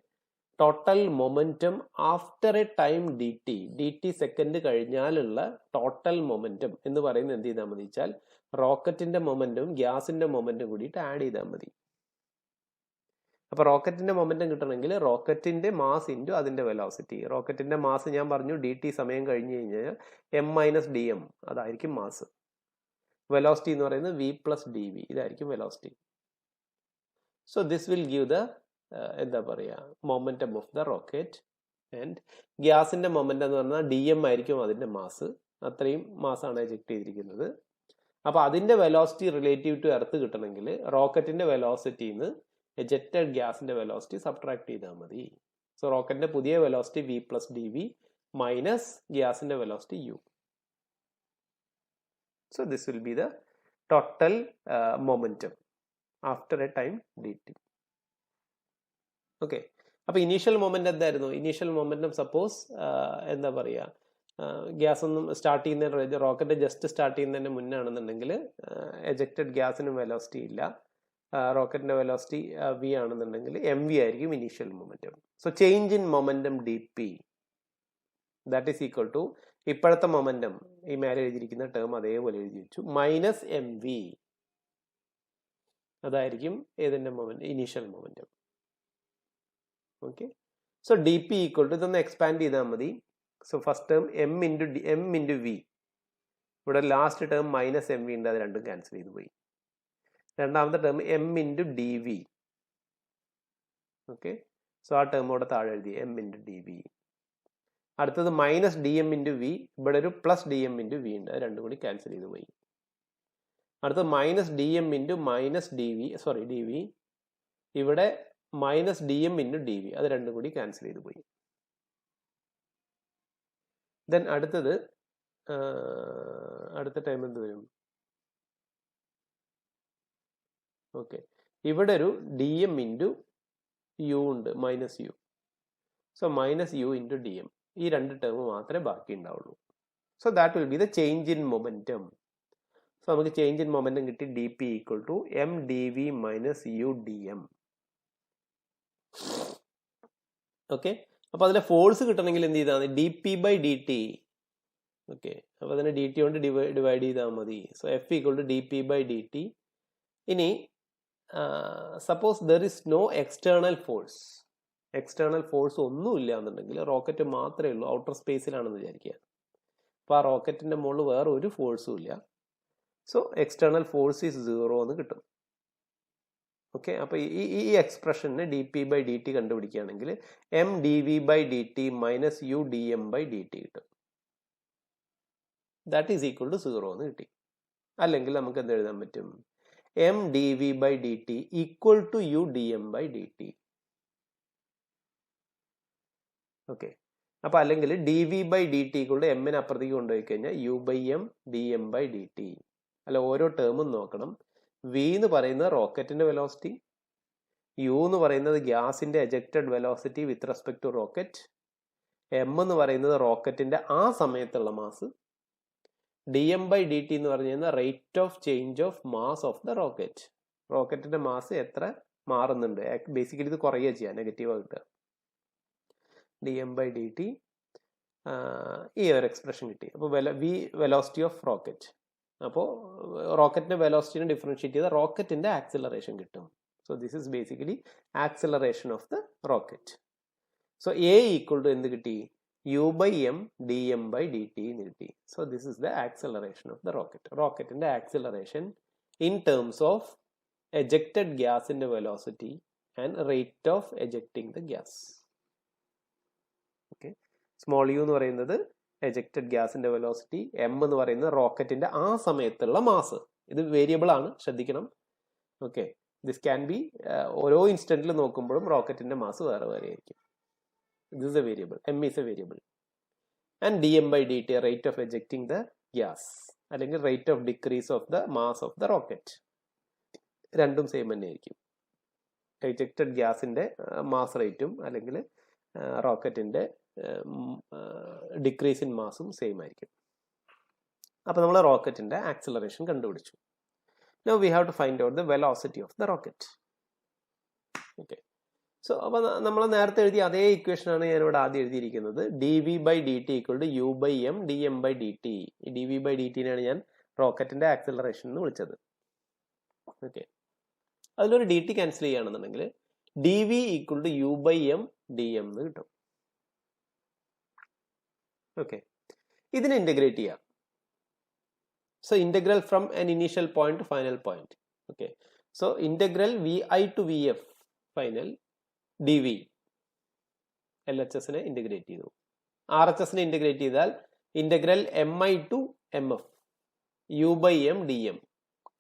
total momentum after a time dt second കഴിഞ്ഞാലുള്ള total momentum എന്ന് പറയുന്നത് എന്ത് ചെയ്താൽ മതി വെച്ചാൽ റോക്കറ്റിന്റെ മൊമെന്റും ഗ്യാസിന്റെ മൊമെന്റും കൂടിയിട്ട് ആഡ് ചെയ്താൽ മതി. അപ്പൊ റോക്കറ്റിന്റെ മൊമെന്റം കിട്ടണമെങ്കിൽ റോക്കറ്റിന്റെ മാസ് ഇൻറ്റു അതിന്റെ വെലോസിറ്റി. റോക്കറ്റിന്റെ മാസ് ഞാൻ പറഞ്ഞു dt സമയം കഴിഞ്ഞ് കഴിഞ്ഞാൽ m മൈനസ് dm, അതായിരിക്കും മാസ്. വെലോസിറ്റി എന്ന് പറയുന്നത് v പ്ലസ് dv, ഇതായിരിക്കും velocity. So this will give the എന്താ പറയുക momentum of the rocket. And ഗ്യാസിന്റെ മൊമെന്റം എന്ന് പറഞ്ഞാൽ dm ആയിരിക്കും അതിന്റെ മാസ്, അത്രയും മാസാണ് എജക്ട് ചെയ്തിരിക്കുന്നത്. അപ്പൊ അതിന്റെ വെലോസിറ്റി റിലേറ്റീവ് ടു എർത്ത് കിട്ടണമെങ്കിൽ റോക്കറ്റിന്റെ വെലോസിറ്റിന്ന് എജക്റ്റഡ് ഗ്യാസിന്റെ വെലോസിറ്റി സബ്ട്രാക്ട് ചെയ്താൽ മതി. സോ റോക്കറ്റിന്റെ പുതിയ velocity v plus dv minus ഗ്യാസിന്റെ velocity u. So this will be the total momentum after a time dt. Okay, അപ്പൊ ഇനീഷ്യൽ മൊമെന്റ് എന്തായിരുന്നു? ഇനീഷ്യൽ മൊമെന്റം സപ്പോസ് എന്താ പറയുക, ഗ്യാസ് ഒന്നും സ്റ്റാർട്ട് ചെയ്യുന്ന, റോക്കറ്റ് ജസ്റ്റ് സ്റ്റാർട്ട് ചെയ്യുന്നതിന് മുന്നാണെന്നുണ്ടെങ്കിൽ എജക്റ്റഡ് ഗ്യാസിനും വെലോസിറ്റി ഇല്ല, റോക്കറ്റിന്റെ വെലോസിറ്റി v ആണെന്നുണ്ടെങ്കിൽ mv ആയിരിക്കും initial momentum. So change in momentum dp that is equal to ഇപ്പോഴത്തെ മൊമെന്റം, ഈ മേലെ എഴുതിയിരിക്കുന്ന ടേം അതേപോലെ എഴുതി വെച്ചു, മൈനസ് mv. അതായിരിക്കും ഏതിന്റെ moment? Initial momentum. Okay, so dp equal to, ഇതൊന്ന് എക്സ്പാൻഡ് ചെയ്താൽ മതി. So first term m into v, ഇവിടെ ലാസ്റ്റ് ടേം മൈനസ് mv ഉണ്ട്, അത് രണ്ടും ക്യാൻസൽ ചെയ്ത് പോയി. രണ്ടാമത്തെ term m into dv. Okay, so ആ ടേം ഇവിടെ താഴെ എഴുതി m ഇൻറ്റു dv. അടുത്തത് മൈനസ് dm ഇൻറ്റു v, ഇവിടെ ഒരു പ്ലസ് dm ഇൻറ്റു v ഉണ്ട്, അത് രണ്ടും കൂടി ക്യാൻസൽ ചെയ്ത് പോയി. അടുത്തത് minus dm into minus dv, ഇവിടെ മൈനസ് dm ഇൻറ്റു dv, അത് രണ്ടും കൂടി ക്യാൻസൽ ചെയ്ത് പോയി. ദെൻ അടുത്തത് അടുത്ത ടൈം എന്ത് വരും? ഓക്കെ, ഇവിടെ ഒരു ഡി എം ഇൻറ്റു യു ഉണ്ട്, minus U. So minus U into D M, ഈ രണ്ട് ടേം മാത്രമേ ബാക്കി ഉണ്ടാവുള്ളൂ. So that will be the change in momentum. So നമുക്ക് ചേഞ്ച് ഇൻ മൊമെന്റം കിട്ടി D P equal to M D V minus U D M. Okay, അപ്പൊ അതിലെ force കിട്ടണമെങ്കിൽ എന്ത് ചെയ്താൽ മതി? D P by D T. Okay, അപ്പൊ അതിനെ ഡി ടി കൊണ്ട് ഡിവൈഡ് ചെയ്താൽ മതി. So F equal to D P by D T. ഇനി suppose there is no external force, external force ഒന്നുമില്ല എന്നുണ്ടെങ്കിൽ റോക്കറ്റ് മാത്രമേ ഉള്ളൂ, ഔട്ടർ സ്പേസിലാണെന്ന് വിചാരിക്കുക. അപ്പോൾ ആ റോക്കറ്റിന്റെ മുകളിൽ വേറെ ഒരു ഫോഴ്സും ഇല്ല. സോ എക്സ്റ്റേണൽ ഫോഴ്സ് ഈസ് 0 എന്ന് കിട്ടും. ഓക്കെ, അപ്പോൾ ഈ എക്സ്പ്രഷന് D P by D T കണ്ടുപിടിക്കുകയാണെങ്കിൽ M D V by D T minus U D M by D T കിട്ടും. ദാറ്റ് ഈസ് ഈക്വൽ ടു 0 എന്ന് കിട്ടി. അല്ലെങ്കിൽ നമുക്ക് എന്ത് എഴുതാൻ പറ്റും? M D V by D T equal to U D M by D T. Okay, അപ്പൊ അല്ലെങ്കിൽ D V by D T കൊണ്ട് എമ്മിന് അപ്പുറത്തേക്ക് കൊണ്ടുപോയി കഴിഞ്ഞാൽ U by M D M by D T. അല്ല, ഓരോ ടേമും നോക്കണം. വി എന്ന് പറയുന്നത് റോക്കറ്റിന്റെ വെലോസിറ്റി, യു എന്ന് പറയുന്നത് ഗ്യാസിന്റെ ejected velocity with respect to rocket, M എന്ന് പറയുന്നത് റോക്കറ്റിന്റെ ആ സമയത്തുള്ള mass, D M by D T എന്ന് പറഞ്ഞു കഴിഞ്ഞാൽ rate of change of mass of the rocket. റോക്കറ്റിന്റെ മാസ് എത്ര മാറുന്നുണ്ട്, ബേസിക്കലി ഇത് കുറയുക ചെയ്യുക, നെഗറ്റീവ് കിട്ടുക. D M by D T, ഈ ഒരു എക്സ്പ്രഷൻ കിട്ടി. അപ്പോൾ വി വെലോസിറ്റി ഓഫ് റോക്കറ്റ്. അപ്പോൾ റോക്കറ്റിന്റെ വെലോസിറ്റിനെ ഡിഫറൻഷിയേറ്റ് ചെയ്താൽ റോക്കറ്റിന്റെ ആക്സിലറേഷൻ കിട്ടും. So this is basically acceleration of the rocket. So A equal to എന്ത് കിട്ടി? U by M D M by D T എന്ന് കിട്ടി. So this is the acceleration of the rocket. റോക്കറ്റിന്റെ acceleration in terms of ejected ഗ്യാസിന്റെ velocity and rate of ejecting the gas. Okay, small U എന്ന് പറയുന്നത് ejected ഗ്യാസിന്റെ velocity, M എന്ന് പറയുന്നത് റോക്കറ്റിന്റെ ആ സമയത്തുള്ള മാസ്. ഇത് വേരിയബിൾ ആണ്, ശ്രദ്ധിക്കണം. ഓക്കെ, ദിസ് ക്യാൻ ബി ഓരോ ഇൻസ്റ്റന്റിൽ നോക്കുമ്പോഴും റോക്കറ്റിന്റെ മാസ് വേറെ വേറെ ആയിരിക്കും. This is a variable, M is a variable. And D M by D T rate of ejecting the gas, അല്ലെങ്കിൽ rate of decrease of the mass of the rocket. രണ്ടും same തന്നെ ആയിരിക്കും. Ejected ഗ്യാസിന്റെ mass റേറ്റും അല്ലെങ്കിൽ റോക്കറ്റിന്റെ decrease in മാസും same ആയിരിക്കും. അപ്പോൾ നമ്മൾ റോക്കറ്റിന്റെ ആക്സിലറേഷൻ കണ്ടുപിടിച്ചു. Now we have to find out the velocity of the rocket. Okay, so അപ്പോൾ നമ്മൾ നേരത്തെ എഴുതിയ അതേ ഇക്വേഷൻ ആണ് ഞാൻ ഇവിടെ ആദ്യം എഴുതിയിരിക്കുന്നത്. D V by D T equal to u by M D M by D T. ഈ ഡി വി ബൈ ഡി ടിനെയാണ് ഞാൻ റോക്കറ്റിന്റെ ആക്സിലറേഷൻ എന്ന് വിളിച്ചത്. ഓക്കെ, അതിലൊരു ഡി ടി ക്യാൻസൽ ചെയ്യുകയാണെന്നുണ്ടെങ്കിൽ d v equal to u by M D m എന്ന് കിട്ടും. ഓക്കെ, ഇതിനെ ഇന്റഗ്രേറ്റ് ചെയ്യാം. So integral from an initial point to final point. Okay, so integral v I to V f final D V. L H എസിനെ integrate ചെയ്തു. R H എസിനെ integrate ചെയ്താൽ integral M I to M F U by M D M.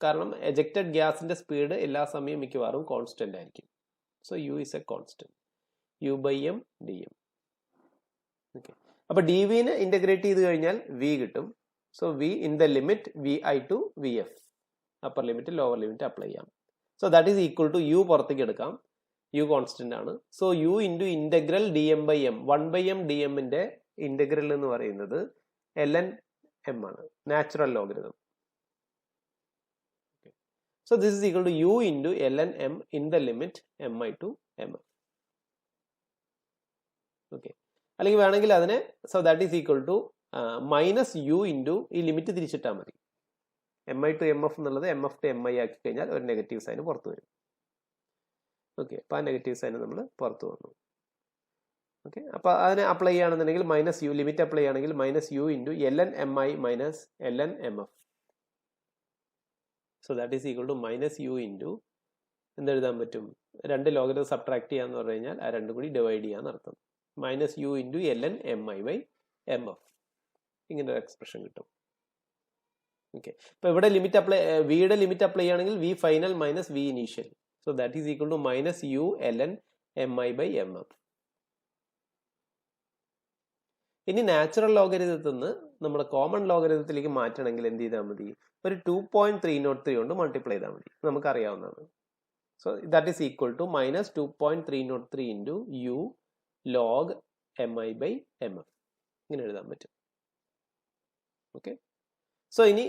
കാരണം ejected ഗ്യാസിന്റെ speed എല്ലാ സമയവും മിക്കവാറും constant ആയിരിക്കും. So U is a constant, U by M D M. Okay, അപ്പൊ ഡി വിനെ ഇന്റഗ്രേറ്റ് ചെയ്ത് കഴിഞ്ഞാൽ വി കിട്ടും. So V in the limit V I to V F, upper limit lower limit apply ചെയ്യാം. So that is equal to u പുറത്തേക്ക് എടുക്കാം, u constant ആണ്. So u into integral d M by m. 1 by M d എമ്മിന്റെ integral എന്ന് പറയുന്നത് l N m ആണ്, natural logarithm. So this is equal to u into L N m in the limit m I to M f. Okay, അല്ലെങ്കിൽ വേണമെങ്കിൽ അതിനെ so that is equal to minus U into ഈ limit തിരിച്ചിട്ടാൽ മതി. M I to M f എന്നുള്ളത് M F to M I ആക്കി കഴിഞ്ഞാൽ ഒരു നെഗറ്റീവ് സൈൻ പുറത്തു വരും. ഓക്കെ, അപ്പോൾ ആ നെഗറ്റീവ് സൈൻ നമ്മൾ പുറത്തു വന്നു. ഓക്കെ, അപ്പോൾ അതിനെ അപ്ലൈ ചെയ്യുകയാണെന്നുണ്ടെങ്കിൽ മൈനസ് യു, ലിമിറ്റ് അപ്ലൈ ചെയ്യുകയാണെങ്കിൽ minus U into L N M I minus L N M F. So that is equal to minus U into എന്തെഴുതാൻ പറ്റും? രണ്ട് ലോഗരിതം സബ്ട്രാക്ട് ചെയ്യാന്ന് പറഞ്ഞു കഴിഞ്ഞാൽ ആ രണ്ടും കൂടി ഡിവൈഡ് ചെയ്യാന്ന് അർത്ഥം. Minus U into L N M I by M f. ഇങ്ങനെ ഒരു എക്സ്പ്രഷൻ കിട്ടും. ഓക്കെ, അപ്പോൾ ഇവിടെ ലിമിറ്റ് അപ്ലൈ, വിയുടെ ലിമിറ്റ് അപ്ലൈ ചെയ്യുകയാണെങ്കിൽ v final minus v initial. So that is equal to minus U L N M I by M f. ഇനി natural ലോഗരിതത്തിൽ നിന്ന് നമ്മൾ കോമൺ ലോഗരിതത്തിലേക്ക് മാറ്റണമെങ്കിൽ എന്ത് ചെയ്താൽ മതി? ഒരു 2.303 കൊണ്ട് മൾട്ടിപ്ലൈ ചെയ്താൽ മതി. നമുക്കറിയാവുന്നതാണ്. So that is equal to minus 2.303 into u log mi by mf. ഇങ്ങനെ എഴുതാൻ പറ്റും. ഓക്കെ. സോ ഇനി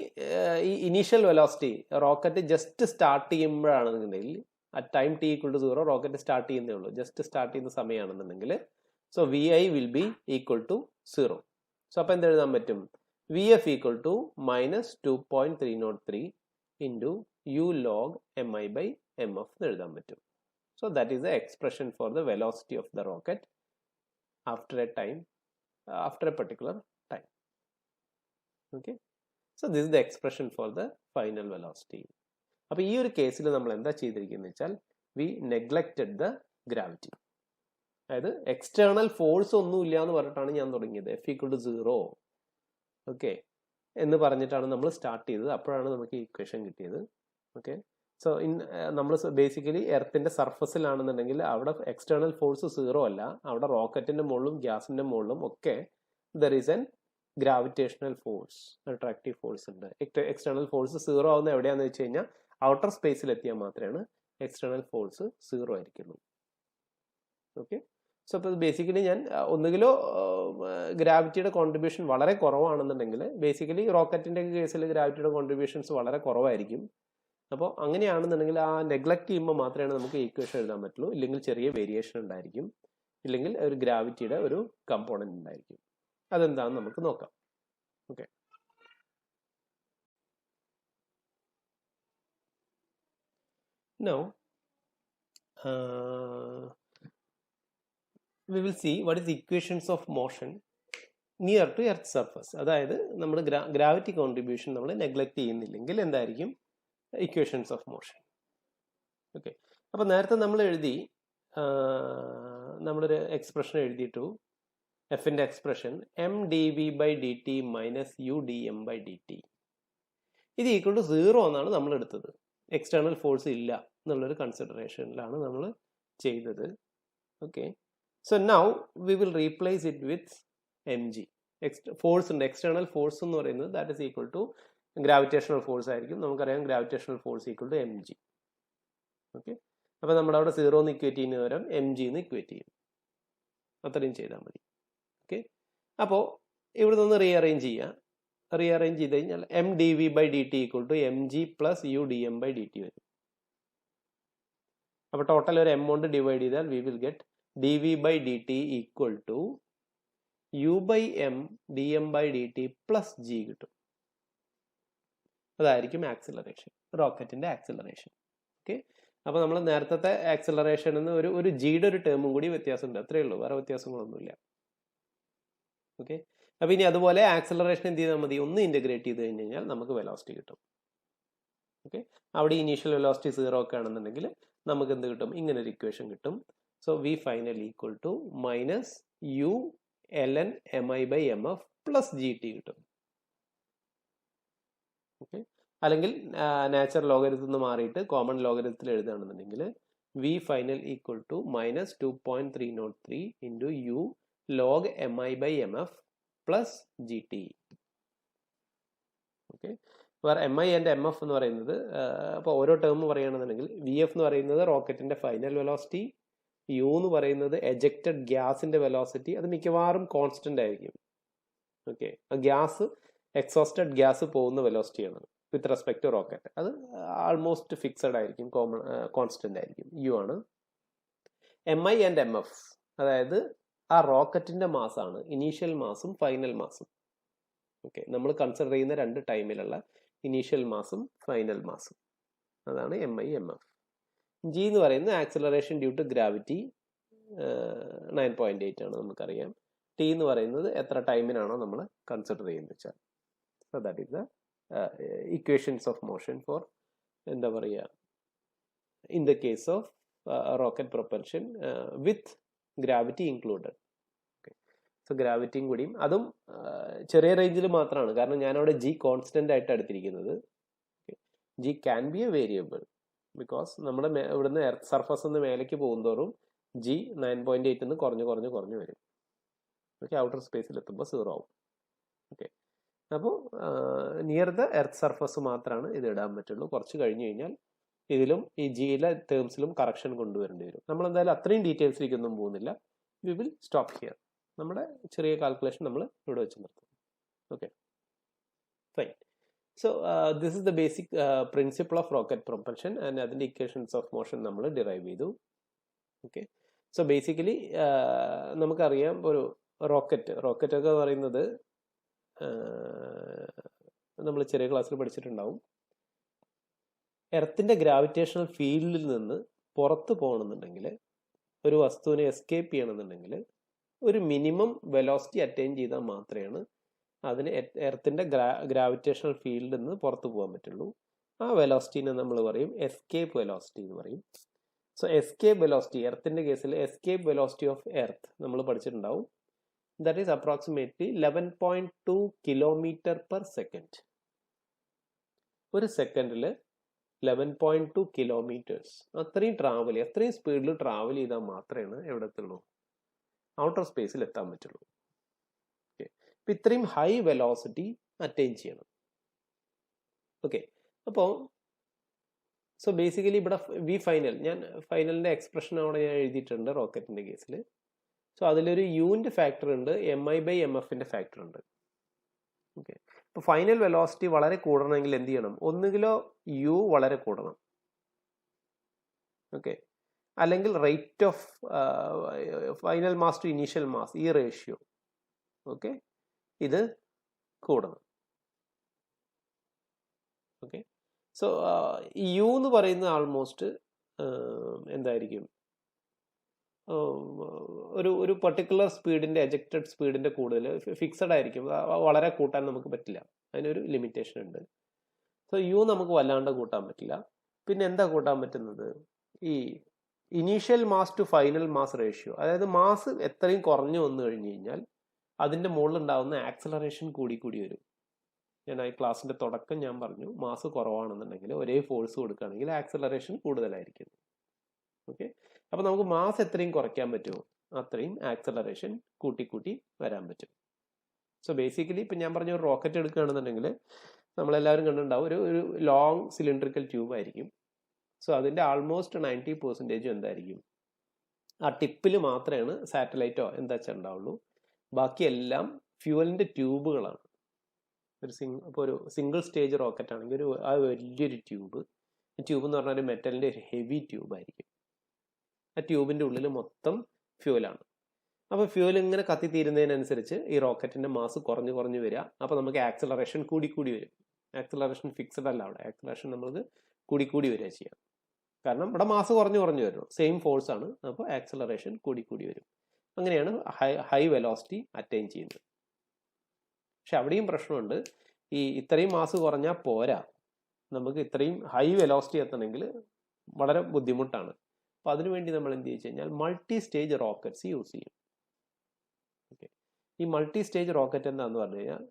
ഈ initial velocity rocket just start ചെയ്യുമ്പോഴാണെന്നുണ്ടെങ്കിൽ at time t equal to 0 rocket start ചെയ്യുന്നേ ഉള്ളൂ, ജസ്റ്റ് സ്റ്റാർട്ട് ചെയ്യുന്ന സമയമാണെന്നുണ്ടെങ്കിൽ so V I will be equal to 0. സോ അപ്പോൾ എന്ത് എഴുതാൻ പറ്റും? V F equal to minus 2.303 into U log M I by M F എന്ന് എഴുതാൻ പറ്റും. So that is the expression for the velocity of the rocket after a time, after a particular time. Okay, so this is the expression for the final velocity. അപ്പോൾ ഈ ഒരു കേസിൽ നമ്മൾ എന്താ ചെയ്തിരിക്കുന്നത് വെച്ചാൽ വി നെഗ്ലക്റ്റഡ് ദ ഗ്രാവിറ്റി. അതായത് external force ഒന്നും ഇല്ല എന്ന് പറഞ്ഞിട്ടാണ് ഞാൻ തുടങ്ങിയത്, എഫ് ഈക്വൽ ടു 0 ഓക്കെ എന്ന് പറഞ്ഞിട്ടാണ് നമ്മൾ സ്റ്റാർട്ട് ചെയ്തത്. അപ്പോഴാണ് നമുക്ക് ഈ ഇക്വേഷൻ കിട്ടിയത്. ഓക്കെ, സോ നമ്മൾ ബേസിക്കലി എർത്തിന്റെ സർഫസിലാണെന്നുണ്ടെങ്കിൽ അവിടെ എക്സ്റ്റേണൽ ഫോഴ്സ് 0 അല്ല, അവിടെ റോക്കറ്റിന്റെ മുകളിലും ഗ്യാസിന്റെ മുകളിലും ഒക്കെ there is N gravitational force, attractive force ഉണ്ട്. എക്സ്റ്റേണൽ ഫോഴ്സ് 0 ആവുന്ന എവിടെയാണെന്ന് വെച്ച് കഴിഞ്ഞാൽ ഔട്ടർ സ്പേസിൽ എത്തിയാൽ മാത്രമാണ് എക്സ്റ്റേണൽ ഫോഴ്സ് 0 ആയിരിക്കുള്ളൂ. ഓക്കെ, സോ അപ്പോൾ ബേസിക്കലി ഞാൻ ഒന്നുകിലോ ഗ്രാവിറ്റിയുടെ കോൺട്രിബ്യൂഷൻ വളരെ കുറവാണെന്നുണ്ടെങ്കിൽ, ബേസിക്കലി റോക്കറ്റിന്റെ കേസിൽ ഗ്രാവിറ്റിയുടെ കോൺട്രിബ്യൂഷൻസ് വളരെ കുറവായിരിക്കും. അപ്പോൾ അങ്ങനെയാണെന്നുണ്ടെങ്കിൽ ആ നെഗ്ലക്ട് ചെയ്യുമ്പോൾ മാത്രമേ നമുക്ക് ഈക്വേഷൻ എഴുതാൻ പറ്റുള്ളൂ, ഇല്ലെങ്കിൽ ചെറിയ വേരിയേഷൻ ഉണ്ടായിരിക്കും, ഇല്ലെങ്കിൽ ഒരു ഗ്രാവിറ്റിയുടെ ഒരു കമ്പോണന്റ് ഉണ്ടായിരിക്കും. അതെന്താണെന്ന് നമുക്ക് നോക്കാം. Okay, now we will see what is equations of motion near to earth surface. അതായത് നമ്മൾ ഗ്രാവിറ്റി കോൺട്രിബ്യൂഷൻ നമ്മൾ നെഗ്ലക്ട് ചെയ്യുന്നില്ലെങ്കിൽ എന്തായിരിക്കും ഇക്വേഷൻസ് ഓഫ് മോഷൻ. ഓക്കെ, അപ്പോൾ നേരത്തെ നമ്മൾ എഴുതി, നമ്മളൊരു എക്സ്പ്രഷൻ എഴുതിയിട്ടു, എഫിൻ്റെ expression m D V by D T minus U D M by D t ഇത് ഈക്വൽ ടു 0 എന്നാണ് നമ്മൾ എടുത്തത്. എക്സ്റ്റേണൽ ഫോഴ്സ് ഇല്ല എന്നുള്ളൊരു കൺസിഡറേഷനിലാണ് നമ്മൾ ചെയ്തത്. Okay, so now we will replace it with m g. Force ഉണ്ട്, എക്സ്റ്റേണൽ ഫോഴ്സ് എന്ന് പറയുന്നത് that is equal to gravitational force ആയിരിക്കും. നമുക്കറിയാം gravitational force equal to m g. Okay, അപ്പോൾ നമ്മുടെ അവിടെ 0 എന്ന് ഇക്വേറ്റ് ചെയ്യുന്ന പകരം എം ജി എന്ന് ഇക്വേറ്റ് ചെയ്യും. അത്രയും ചെയ്താൽ മതി. ഓക്കെ, അപ്പോൾ ഇവിടെ നിന്ന് റീഅറേഞ്ച് ചെയ്യുക. റീഅറേഞ്ച് ചെയ്ത് കഴിഞ്ഞാൽ m D V by D T equal to m g plus u D M by D t വരും. അപ്പോൾ ടോട്ടൽ ഒരു എം കൊണ്ട് ഡിവൈഡ് ചെയ്താൽ we will get d V by D T equal to u by M D M by D t plus g കിട്ടും. അതായിരിക്കും acceleration, റോക്കറ്റിന്റെ acceleration. Okay, അപ്പോൾ നമ്മൾ നേരത്തെ ആക്സിലറേഷൻ എന്ന് ഒരു ജിയുടെ ഒരു ടേമും കൂടി വ്യത്യാസമുണ്ട്, അത്രയേ ഉള്ളൂ, വേറെ വ്യത്യാസങ്ങളൊന്നുമില്ല. ഓക്കെ, അപ്പോൾ ഇനി അതുപോലെ ആക്സിലറേഷൻ എന്ത് ചെയ്താൽ മതി, ഒന്ന് ഇൻ്റഗ്രേറ്റ് ചെയ്ത് കഴിഞ്ഞ് കഴിഞ്ഞാൽ നമുക്ക് വെലോസിറ്റി കിട്ടും. ഓക്കെ, അവിടെ ഇനീഷ്യൽ വെലോസിറ്റി 0 ഒക്കെ ആണെന്നുണ്ടെങ്കിൽ നമുക്ക് എന്ത് കിട്ടും, ഇങ്ങനെ ഒരു ഇക്വേഷൻ കിട്ടും. So V final equal to minus U L N M I by M F plus G T കിട്ടും. ഓക്കെ, അല്ലെങ്കിൽ നാച്ചുറൽ ലോഗരിതത്തിൽ നിന്ന് മാറിയിട്ട് കോമൺ ലോഗരിതത്തിൽ എഴുതുകയാണെന്നുണ്ടെങ്കിൽ V final equal to minus 2.303 into U log M I by M F plus G T. Okay, വേറെ M I and M F എന്ന് പറയുന്നത്, അപ്പോൾ ഓരോ ടേം പറയുകയാണെന്നുണ്ടെങ്കിൽ വി എഫ് എന്ന് പറയുന്നത് റോക്കറ്റിന്റെ ഫൈനൽ വെലോസിറ്റി, യു എന്ന് പറയുന്നത് എജക്റ്റഡ് ഗ്യാസിന്റെ വെലോസിറ്റി, അത് മിക്കവാറും കോൺസ്റ്റന്റ് ആയിരിക്കും. ഓക്കെ, ഗ്യാസ് എക്സോസ്റ്റഡ് ഗ്യാസ് പോകുന്ന വെലോസിറ്റിയാണ് വിത്ത് റെസ്പെക്ട് ടു റോക്കറ്റ്, അത് ആൾമോസ്റ്റ് ഫിക്സഡ് ആയിരിക്കും, കോൺസ്റ്റന്റ് ആയിരിക്കും, യു ആണ്. M I and M F അതായത് ആ റോക്കറ്റിന്റെ മാസാണ്, ഇനീഷ്യൽ മാസും ഫൈനൽ മാസും. ഓക്കെ, നമ്മൾ കൺസിഡർ ചെയ്യുന്ന രണ്ട് ടൈമിലുള്ള ഇനീഷ്യൽ മാസും ഫൈനൽ മാസും, അതാണ് M I M F. G എന്ന് പറയുന്നത് ആക്സിലറേഷൻ ഡ്യൂ ടു ഗ്രാവിറ്റി 9.8 ആണ്, നമുക്കറിയാം. ടി എന്ന് പറയുന്നത് എത്ര ടൈമിനാണോ നമ്മൾ കൺസിഡർ ചെയ്യുന്നത് വെച്ചാൽ. So that is the equations of motion for എന്താ പറയുക in the case of rocket propulsion with gravity included. Okay, so ഗ്രാവിറ്റിയും കൂടിയും അതും ചെറിയ റേഞ്ചിൽ മാത്രമാണ്, കാരണം ഞാനവിടെ ജി കോൺസ്റ്റന്റ് ആയിട്ട് എടുത്തിരിക്കുന്നത്. G can be A variable because നമ്മുടെ ഇവിടുന്ന് എർത്ത് സർഫസ് നിന്ന് മേലേക്ക് പോകുന്തോറും ജി 9.8 നിന്ന് കുറഞ്ഞു വരും. ഓക്കെ, ഔട്ടർ സ്പേസിൽ എത്തുമ്പോൾ 0 ആവും. ഓക്കെ, അപ്പോൾ നിയർ ദ എർത്ത് സർഫസ് മാത്രമാണ് ഇത് ഇടാൻ പറ്റുള്ളൂ. കുറച്ച് കഴിഞ്ഞ് കഴിഞ്ഞാൽ ഇതിലും ഈ ജിയിലെ ടേംസിലും കറക്ഷൻ കൊണ്ടുവരേണ്ടി വരും. നമ്മൾ എന്തായാലും അത്രയും ഡീറ്റെയിൽസിലേക്കൊന്നും പോകുന്നില്ല. We will stop here. നമ്മുടെ ചെറിയ കാൽക്കുലേഷൻ നമ്മൾ ഇവിടെ വെച്ച് നിർത്തും. Okay, fine. So this is the basic principle of rocket propulsion, and അതിന്റെ equations of motion നമ്മൾ ഡിറൈവ് ചെയ്തു. ഓക്കെ, സോ ബേസിക്കലി നമുക്കറിയാം ഒരു റോക്കറ്റ് ഒക്കെ പറയുന്നത് നമ്മൾ ചെറിയ ക്ലാസ്സിൽ പഠിച്ചിട്ടുണ്ടാവും. എർത്തിന്റെ ഗ്രാവിറ്റേഷണൽ ഫീൽഡിൽ നിന്ന് പുറത്ത് പോകണമെന്നുണ്ടെങ്കിൽ, ഒരു വസ്തുവിനെ എസ്കേപ്പ് ചെയ്യണമെന്നുണ്ടെങ്കിൽ ഒരു മിനിമം വെലോസിറ്റി അറ്റൈൻ ചെയ്താൽ മാത്രമാണ് അതിന് എർത്തിന്റെ ഗ്രാവിറ്റേഷണൽ ഫീൽഡിൽ നിന്ന് പുറത്ത് പോകാൻ പറ്റുള്ളൂ. ആ വെലോസിറ്റിനെ നമ്മൾ പറയും എസ്കേപ്പ് വെലോസിറ്റി എന്ന് പറയും. സോ എസ്കേപ്പ് വെലോസിറ്റി, എർത്തിന്റെ കേസിൽ എസ്കേപ്പ് വെലോസിറ്റി ഓഫ് എർത്ത് നമ്മൾ പഠിച്ചിട്ടുണ്ടാവും. That is approximately 11.2 kilometre per second. ഒരു സെക്കൻഡിൽ 11.2 കിലോമീറ്റേഴ്സ്. അത്രയും സ്പീഡിൽ ട്രാവൽ ചെയ്താൽ മാത്രമേ എവിടെ എത്തുള്ളൂ, ഔട്ടർ സ്പേസിൽ എത്താൻ പറ്റുള്ളൂ. ഇത്രയും ഹൈ വെലോസിറ്റി അറ്റൈൻ ചെയ്യണം. ഓക്കെ, അപ്പോൾ സോ ബേസിക്കലി ഇവിടെ ഞാൻ ഫൈനലിന്റെ എക്സ്പ്രഷൻ അവിടെ ഞാൻ എഴുതിയിട്ടുണ്ട് റോക്കറ്റിന്റെ കേസിൽ. സോ അതിലൊരു യുവിന്റെ ഫാക്ടർ ഉണ്ട്, MI/MFന്റെ ഫാക്ടർ ഉണ്ട്. ഓക്കെ, ഇപ്പോൾ ഫൈനൽ വെലോസിറ്റി വളരെ കൂടണമെങ്കിൽ എന്ത് ചെയ്യണം? ഒന്നുകിലോ യു വളരെ കൂടണം, ഓക്കെ, അല്ലെങ്കിൽ rate of final mass to initial mass, ഈ റേഷ്യോ, ഓക്കെ, ഇത് കൂടണം. ഓക്കെ, സോ യു എന്ന് പറയുന്ന ആൾമോസ്റ്റ് എന്തായിരിക്കും, ഒരു പർട്ടിക്കുലർ സ്പീഡിന്റെ എജക്റ്റഡ് സ്പീഡിന്റെ കൂടുതൽ ഫിക്സഡ് ആയിരിക്കും. വളരെ കൂട്ടാൻ നമുക്ക് പറ്റില്ല, അതിനൊരു ലിമിറ്റേഷൻ ഉണ്ട്. സോ യു നമുക്ക് വല്ലാണ്ട് കൂട്ടാൻ പറ്റില്ല. പിന്നെ എന്താ കൂട്ടാൻ പറ്റുന്നത്? ഈ initial mass to final mass ratio, അതായത് മാസ് എത്രയും കുറഞ്ഞു വന്നു കഴിഞ്ഞു കഴിഞ്ഞാൽ അതിന്റെ മുകളിൽ ഉണ്ടാകുന്ന ആക്സലറേഷൻ കൂടി വരും. ഞാൻ ഈ ക്ലാസ്സിന്റെ തുടക്കം ഞാൻ പറഞ്ഞു, മാസ് കുറവാണെന്നുണ്ടെങ്കിൽ ഒരേ ഫോഴ്സ് കൊടുക്കുകയാണെങ്കിൽ ആക്സലറേഷൻ കൂടുതലായിരിക്കും. ഓക്കെ, അപ്പൊ നമുക്ക് മാസ് എത്രയും കുറയ്ക്കാൻ പറ്റുമോ അത്രയും ആക്സലറേഷൻ കൂട്ടി വരാൻ പറ്റും. സോ ബേസിക്കലി ഇപ്പം ഞാൻ പറഞ്ഞ ഒരു റോക്കറ്റ് എടുക്കുകയാണെന്നുണ്ടെങ്കിൽ നമ്മളെല്ലാവരും കണ്ടിട്ടുണ്ടാവും, ഒരു ലോങ് സിലിണ്ടറിക്കൽ ട്യൂബ് ആയിരിക്കും. സോ അതിന്റെ ആൾമോസ്റ്റ് 90% എന്തായിരിക്കും, ആ ടിപ്പിൽ മാത്രമാണ് സാറ്റലൈറ്റോ എന്താ വെച്ചാൽ ഉണ്ടാവുള്ളൂ. ബാക്കിയെല്ലാം ഫ്യൂവലിന്റെ ട്യൂബുകളാണ്. ഇപ്പോൾ ഒരു സിംഗിൾ സ്റ്റേജ് റോക്കറ്റ് ആണെങ്കിൽ ആ വലിയൊരു ട്യൂബ് എന്ന് പറഞ്ഞാൽ ഒരു മെറ്റലിന്റെ ഒരു ഹെവി ട്യൂബ് ആയിരിക്കും. ആ ട്യൂബിന്റെ ഉള്ളിൽ മൊത്തം ഫ്യൂവലാണ്. അപ്പോൾ ഫ്യൂവൽ ഇങ്ങനെ കത്തിത്തീരുന്നതിനനുസരിച്ച് ഈ റോക്കറ്റിന്റെ മാസ് കുറഞ്ഞു വരിക. അപ്പോൾ നമുക്ക് ആക്സലറേഷൻ കൂടി വരും. ആക്സലറേഷൻ ഫിക്സഡ് അല്ല, അവിടെ ആക്സലറേഷൻ നമുക്ക് കൂടി വരിക ചെയ്യാം. കാരണം ഇവിടെ മാസ് കുറഞ്ഞു വരും, സെയിം ഫോഴ്സ് ആണ്. അപ്പോൾ ആക്സലറേഷൻ കൂടി വരും. അങ്ങനെയാണ് ഹൈ വെലോസിറ്റി അറ്റൈൻ ചെയ്യുന്നത്. പക്ഷെ അവിടെയും പ്രശ്നമുണ്ട്. ഇത്രയും മാസ് കുറഞ്ഞാൽ പോരാ, നമുക്ക് ഇത്രയും ഹൈ വെലോസിറ്റി എത്തണമെങ്കിൽ വളരെ ബുദ്ധിമുട്ടാണ്. അപ്പോൾ അതിനുവേണ്ടി നമ്മൾ എന്ത് ചെയ്തു കഴിഞ്ഞാൽ മൾട്ടി സ്റ്റേജ് റോക്കറ്റ്സ് യൂസ് ചെയ്യും. ഓക്കെ, ഈ മൾട്ടി സ്റ്റേജ് റോക്കറ്റ് എന്താന്ന് പറഞ്ഞു കഴിഞ്ഞാൽ,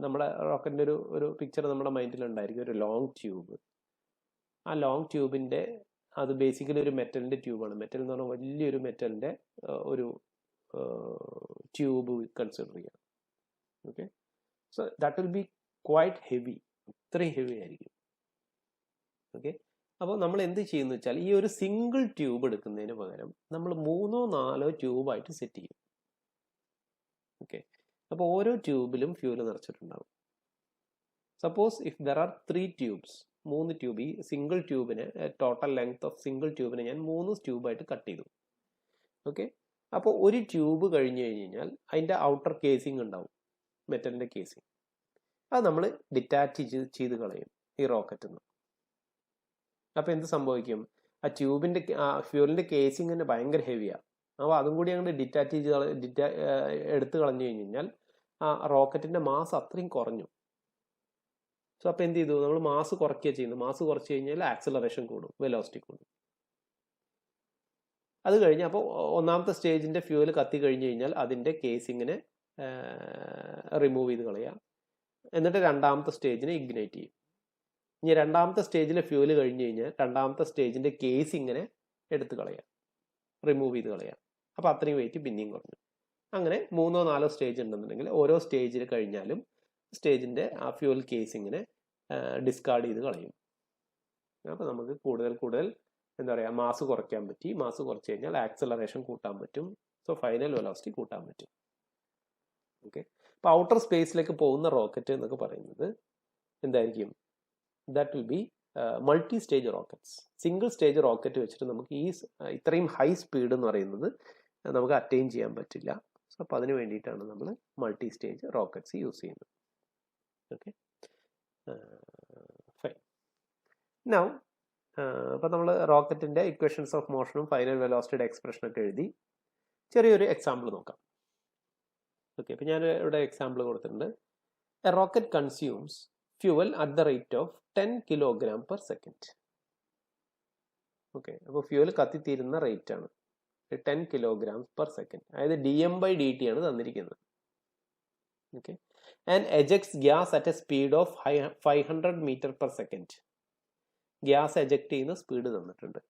നമ്മുടെ റോക്കറ്റിന്റെ ഒരു പിക്ചർ നമ്മുടെ മൈൻഡിൽ ഉണ്ടായിരിക്കും. ഒരു ലോങ് ട്യൂബ്. ആ ലോങ് ട്യൂബിന്റെ അത് ബേസിക്കലി ഒരു മെറ്റലിന്റെ ട്യൂബാണ്. മെറ്റൽ എന്ന് പറഞ്ഞാൽ വലിയൊരു മെറ്റലിന്റെ ഒരു ട്യൂബ് കൺസിഡർ ചെയ്യാം. Okay, so that will B quite heavy, ഇത്രയും ഹെവി ആയിരിക്കും. ഓക്കെ, അപ്പോൾ നമ്മൾ എന്ത് ചെയ്യുന്നു വെച്ചാൽ ഈ ഒരു സിംഗിൾ ട്യൂബ് എടുക്കുന്നതിന് പകരം നമ്മൾ 3-4 ട്യൂബായിട്ട് സെറ്റ് ചെയ്യും. ഓക്കെ, അപ്പോൾ ഓരോ ട്യൂബിലും ഫ്യൂല് നിറച്ചിട്ടുണ്ടാവും. Suppose if there are 3 tubes, 3 tube, ഈ സിംഗിൾ ട്യൂബിന് ടോട്ടൽ ലെങ്ത് ഓഫ് സിംഗിൾ ട്യൂബിനെ ഞാൻ 3 ട്യൂബായിട്ട് കട്ട് ചെയ്തു. ഓക്കെ, അപ്പോൾ ഒരു ട്യൂബ് കഴിഞ്ഞു കഴിഞ്ഞാൽ അതിൻ്റെ ഔട്ടർ കേസിംഗ് ഉണ്ടാവും, മെറ്റലിൻ്റെ കേസിംഗ്. അത് നമ്മൾ ഡിറ്റാച്ച് ചെയ്ത് കളയും ഈ റോക്കറ്റിൽ നിന്ന്. അപ്പോൾ എന്ത് സംഭവിക്കും? ആ ട്യൂബിൻ്റെ ഫ്യൂലിൻ്റെ കേസിംഗ് തന്നെ ഭയങ്കര ഹെവിയാണ്. അപ്പോൾ അതും കൂടി അങ്ങോട്ട് എടുത്ത് കളഞ്ഞു കഴിഞ്ഞാൽ ആ റോക്കറ്റിൻ്റെ മാസ് അത്രയും കുറഞ്ഞു. സോ അപ്പോൾ എന്ത് ചെയ്തു? നമ്മൾ മാസ് കുറയ്ക്കുക ചെയ്യുന്നു. മാസ് കുറച്ച് കഴിഞ്ഞാൽ ആക്സലറേഷൻ കൂടും, വെലോസിറ്റി കൂടും. അത് കഴിഞ്ഞ് അപ്പോൾ ഒന്നാമത്തെ സ്റ്റേജിൻ്റെ ഫ്യൂവൽ കത്തി കഴിഞ്ഞ് കഴിഞ്ഞാൽ അതിൻ്റെ കേസിങ്ങിനെ റിമൂവ് ചെയ്ത് കളയാം. എന്നിട്ട് രണ്ടാമത്തെ സ്റ്റേജിനെ ഇഗ്നൈറ്റ് ചെയ്യും. ഇനി രണ്ടാമത്തെ സ്റ്റേജിലെ ഫ്യൂവൽ കഴിഞ്ഞ് കഴിഞ്ഞാൽ രണ്ടാമത്തെ സ്റ്റേജിൻ്റെ കേസിങ്ങിനെ എടുത്ത് കളയാം, റിമൂവ് ചെയ്ത് കളയാം. അപ്പോൾ അത്രയും വെയിറ്റ് പിന്നെയും കുറഞ്ഞു. അങ്ങനെ 3-4 സ്റ്റേജ് ഉണ്ടെന്നുണ്ടെങ്കിൽ ഓരോ സ്റ്റേജിൽ കഴിഞ്ഞാലും സ്റ്റേജിൻ്റെ ആ ഫ്യൂവൽ കേസിങ്ങിനെ ഡിസ്കാർഡ് ചെയ്ത് കളയും. അപ്പോൾ നമുക്ക് കൂടുതൽ എന്താ പറയുക മാസ് കുറയ്ക്കാൻ പറ്റി. മാസ് കുറച്ച് കഴിഞ്ഞാൽ ആക്സലറേഷൻ കൂട്ടാൻ പറ്റും. സോ ഫൈനൽ വെലോസിറ്റി കൂട്ടാൻ പറ്റും. ഓക്കെ, അപ്പോൾ ഔട്ടർ സ്പേസിലേക്ക് പോകുന്ന റോക്കറ്റ് എന്നൊക്കെ പറയുന്നത് എന്തായിരിക്കും? That will B multi stage rockets. Single stage rocket വെച്ചിട്ട് നമുക്ക് ഇത്രയും ഹൈ സ്പീഡ് എന്ന് പറയുന്നത് നമുക്ക് അറ്റൈൻ ചെയ്യാൻ പറ്റില്ല. സോ അപ്പോൾ അതിന് വേണ്ടിയിട്ടാണ് നമ്മൾ മൾട്ടി സ്റ്റേജ് റോക്കറ്റ്സ് യൂസ് ചെയ്യുന്നത്. Okay, fine. നൗ അപ്പോൾ നമ്മൾ റോക്കറ്റിൻ്റെ ഇക്വേഷൻസ് ഓഫ് മോഷനും ഫൈനൽ വെലോസിറ്റിയുടെ എക്സ്പ്രഷനൊക്കെ എഴുതി. ചെറിയൊരു എക്സാമ്പിൾ നോക്കാം. ഓക്കെ, അപ്പോൾ ഞാൻ ഇവിടെ എക്സാമ്പിൾ കൊടുത്തിട്ടുണ്ട്. A rocket consumes fuel at the rate of 10 kg/s. Okay, അപ്പോൾ ഫ്യൂവൽ കത്തിത്തീരുന്ന റേറ്റ് ആണ് 10 kg/s. അതായത് dm/dt ആണ് തന്നിരിക്കുന്നത്. Okay, and ejects gas at a speed of 500 m/s. Gas eject ചെയ്യുന്ന സ്പീഡ് തന്നിട്ടുണ്ട്.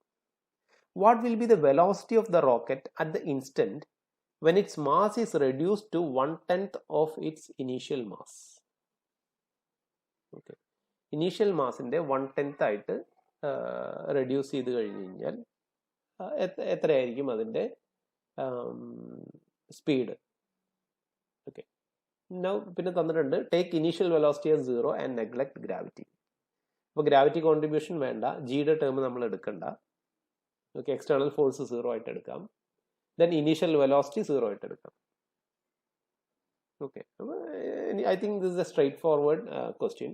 What will be the velocity of the rocket at the instant when its mass is reduced to 1/10 of its initial mass? Okay, initial മാസിൻ്റെ 1/10 ആയിട്ട് reduce ചെയ്ത് കഴിഞ്ഞ് കഴിഞ്ഞാൽ എത്രയായിരിക്കും അതിൻ്റെ speed? Okay, പിന്നെ തന്നിട്ടുണ്ട് take initial velocity as 0 and neglect gravity. അപ്പോൾ ഗ്രാവിറ്റി കോൺട്രിബ്യൂഷൻ വേണ്ട, ജിയുടെ ടേം നമ്മൾ എടുക്കണ്ട. ഓക്കെ, എക്സ്റ്റേണൽ ഫോഴ്സ് 0 ആയിട്ട് എടുക്കാം. ദെൻ ഇനീഷ്യൽ വെലോസിറ്റി 0 ആയിട്ട് എടുക്കാം. Okay, I think this is a straightforward question.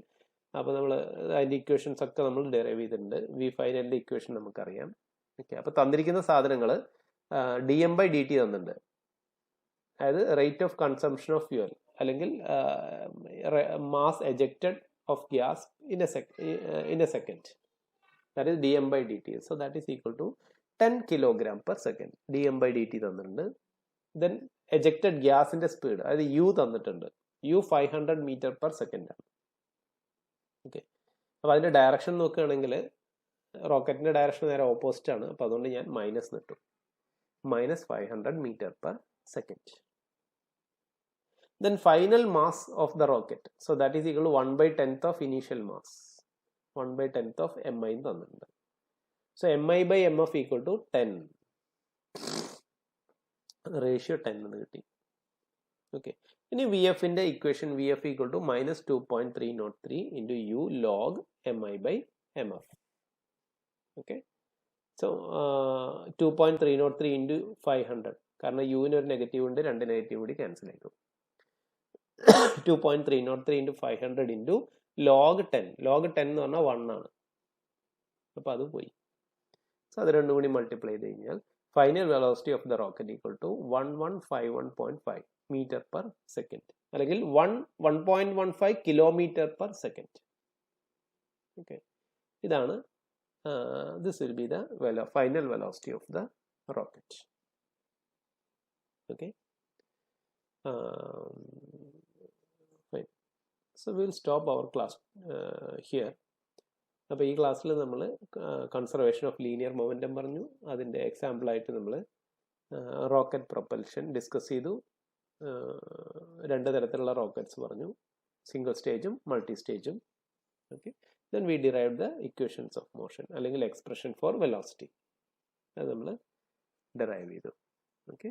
അപ്പോൾ നമ്മൾ അതിൻ്റെ ഇക്വേഷൻസ് ഒക്കെ നമ്മൾ ഡെറൈവ് ചെയ്തിട്ടുണ്ട്. വി ഫൈനലിൻ്റെ ഇക്വേഷൻ നമുക്കറിയാം. ഓക്കെ, അപ്പോൾ തന്നിരിക്കുന്ന സാധനങ്ങൾ dm/dt തന്നിട്ടുണ്ട്. അതായത് rate of consumption of fuel അല്ലെങ്കിൽ mass ejected of gas in a second. That is dm/dt. So that is equal to 10 kg/s. dm/dt തന്നിട്ടുണ്ട്. ദെൻ എജക്റ്റഡ് ഗ്യാസിന്റെ സ്പീഡ് അതായത് u തന്നിട്ടുണ്ട്. u 500 m/s ആണ്. ഓക്കെ, അപ്പോൾ അതിന്റെ ഡയറക്ഷൻ നോക്കുകയാണെങ്കിൽ റോക്കറ്റിന്റെ ഡയറക്ഷൻ നേരെ ഓപ്പോസിറ്റ് ആണ്. അപ്പോൾ അതുകൊണ്ട് ഞാൻ മൈനസ് നിട്ടു, -500 m/s. Then final mass of the rocket, so that is equal to 1/10 of initial mass. 1/10 of mi തന്നിട്ടുണ്ട്. So mi/mf equal to 10. Ratio 10 എന്ന് കിട്ടി. ഓക്കെ, ഇനി വി എഫിന്റെ equation V F equal to -2.303 into U log mi/mf. Okay, so 2.303 into 500, കാരണം യുവിന് ഒരു negative ഉണ്ട്, 2 negative കൂടി cancel ആയിട്ടു. 2.303 ഇൻറ്റു 500 ഇൻറ്റു ലോഗ് 10. ലോഗ് 10 എന്ന് പറഞ്ഞാൽ 1 ആണ്. അപ്പോൾ അത് പോയി. സോ അത് രണ്ടും കൂടി മൾട്ടിപ്ലൈ ചെയ്ത് കഴിഞ്ഞാൽ final velocity of the rocket equal to 1151.5 m/s അല്ലെങ്കിൽ 1.15 km/s. ഓക്കെ, ഇതാണ് this will be the final velocity of the rocket. Okay, fine. So we will stop our class here. അപ്പോൾ ഈ ക്ലാസ്സിൽ നമ്മൾ കൺസർവേഷൻ ഓഫ് ലീനിയർ മൊമെൻറ്റം പറഞ്ഞു. അതിൻ്റെ എക്സാമ്പിളായിട്ട് നമ്മൾ rocket propulsion discuss ചെയ്തു. 2 തരത്തിലുള്ള റോക്കറ്റ്സ് പറഞ്ഞു, സിംഗിൾ സ്റ്റേജും മൾട്ടി സ്റ്റേജും. Okay, then we derived the equations of motion അല്ലെങ്കിൽ expression for velocity. അത് നമ്മൾ ഡെറൈവ് ചെയ്തു. ഓക്കെ,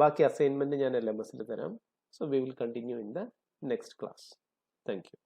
ബാക്കി അസൈൻമെൻറ്റ് ഞാൻ LMS തരാം. So we will continue in the next class. Thank you.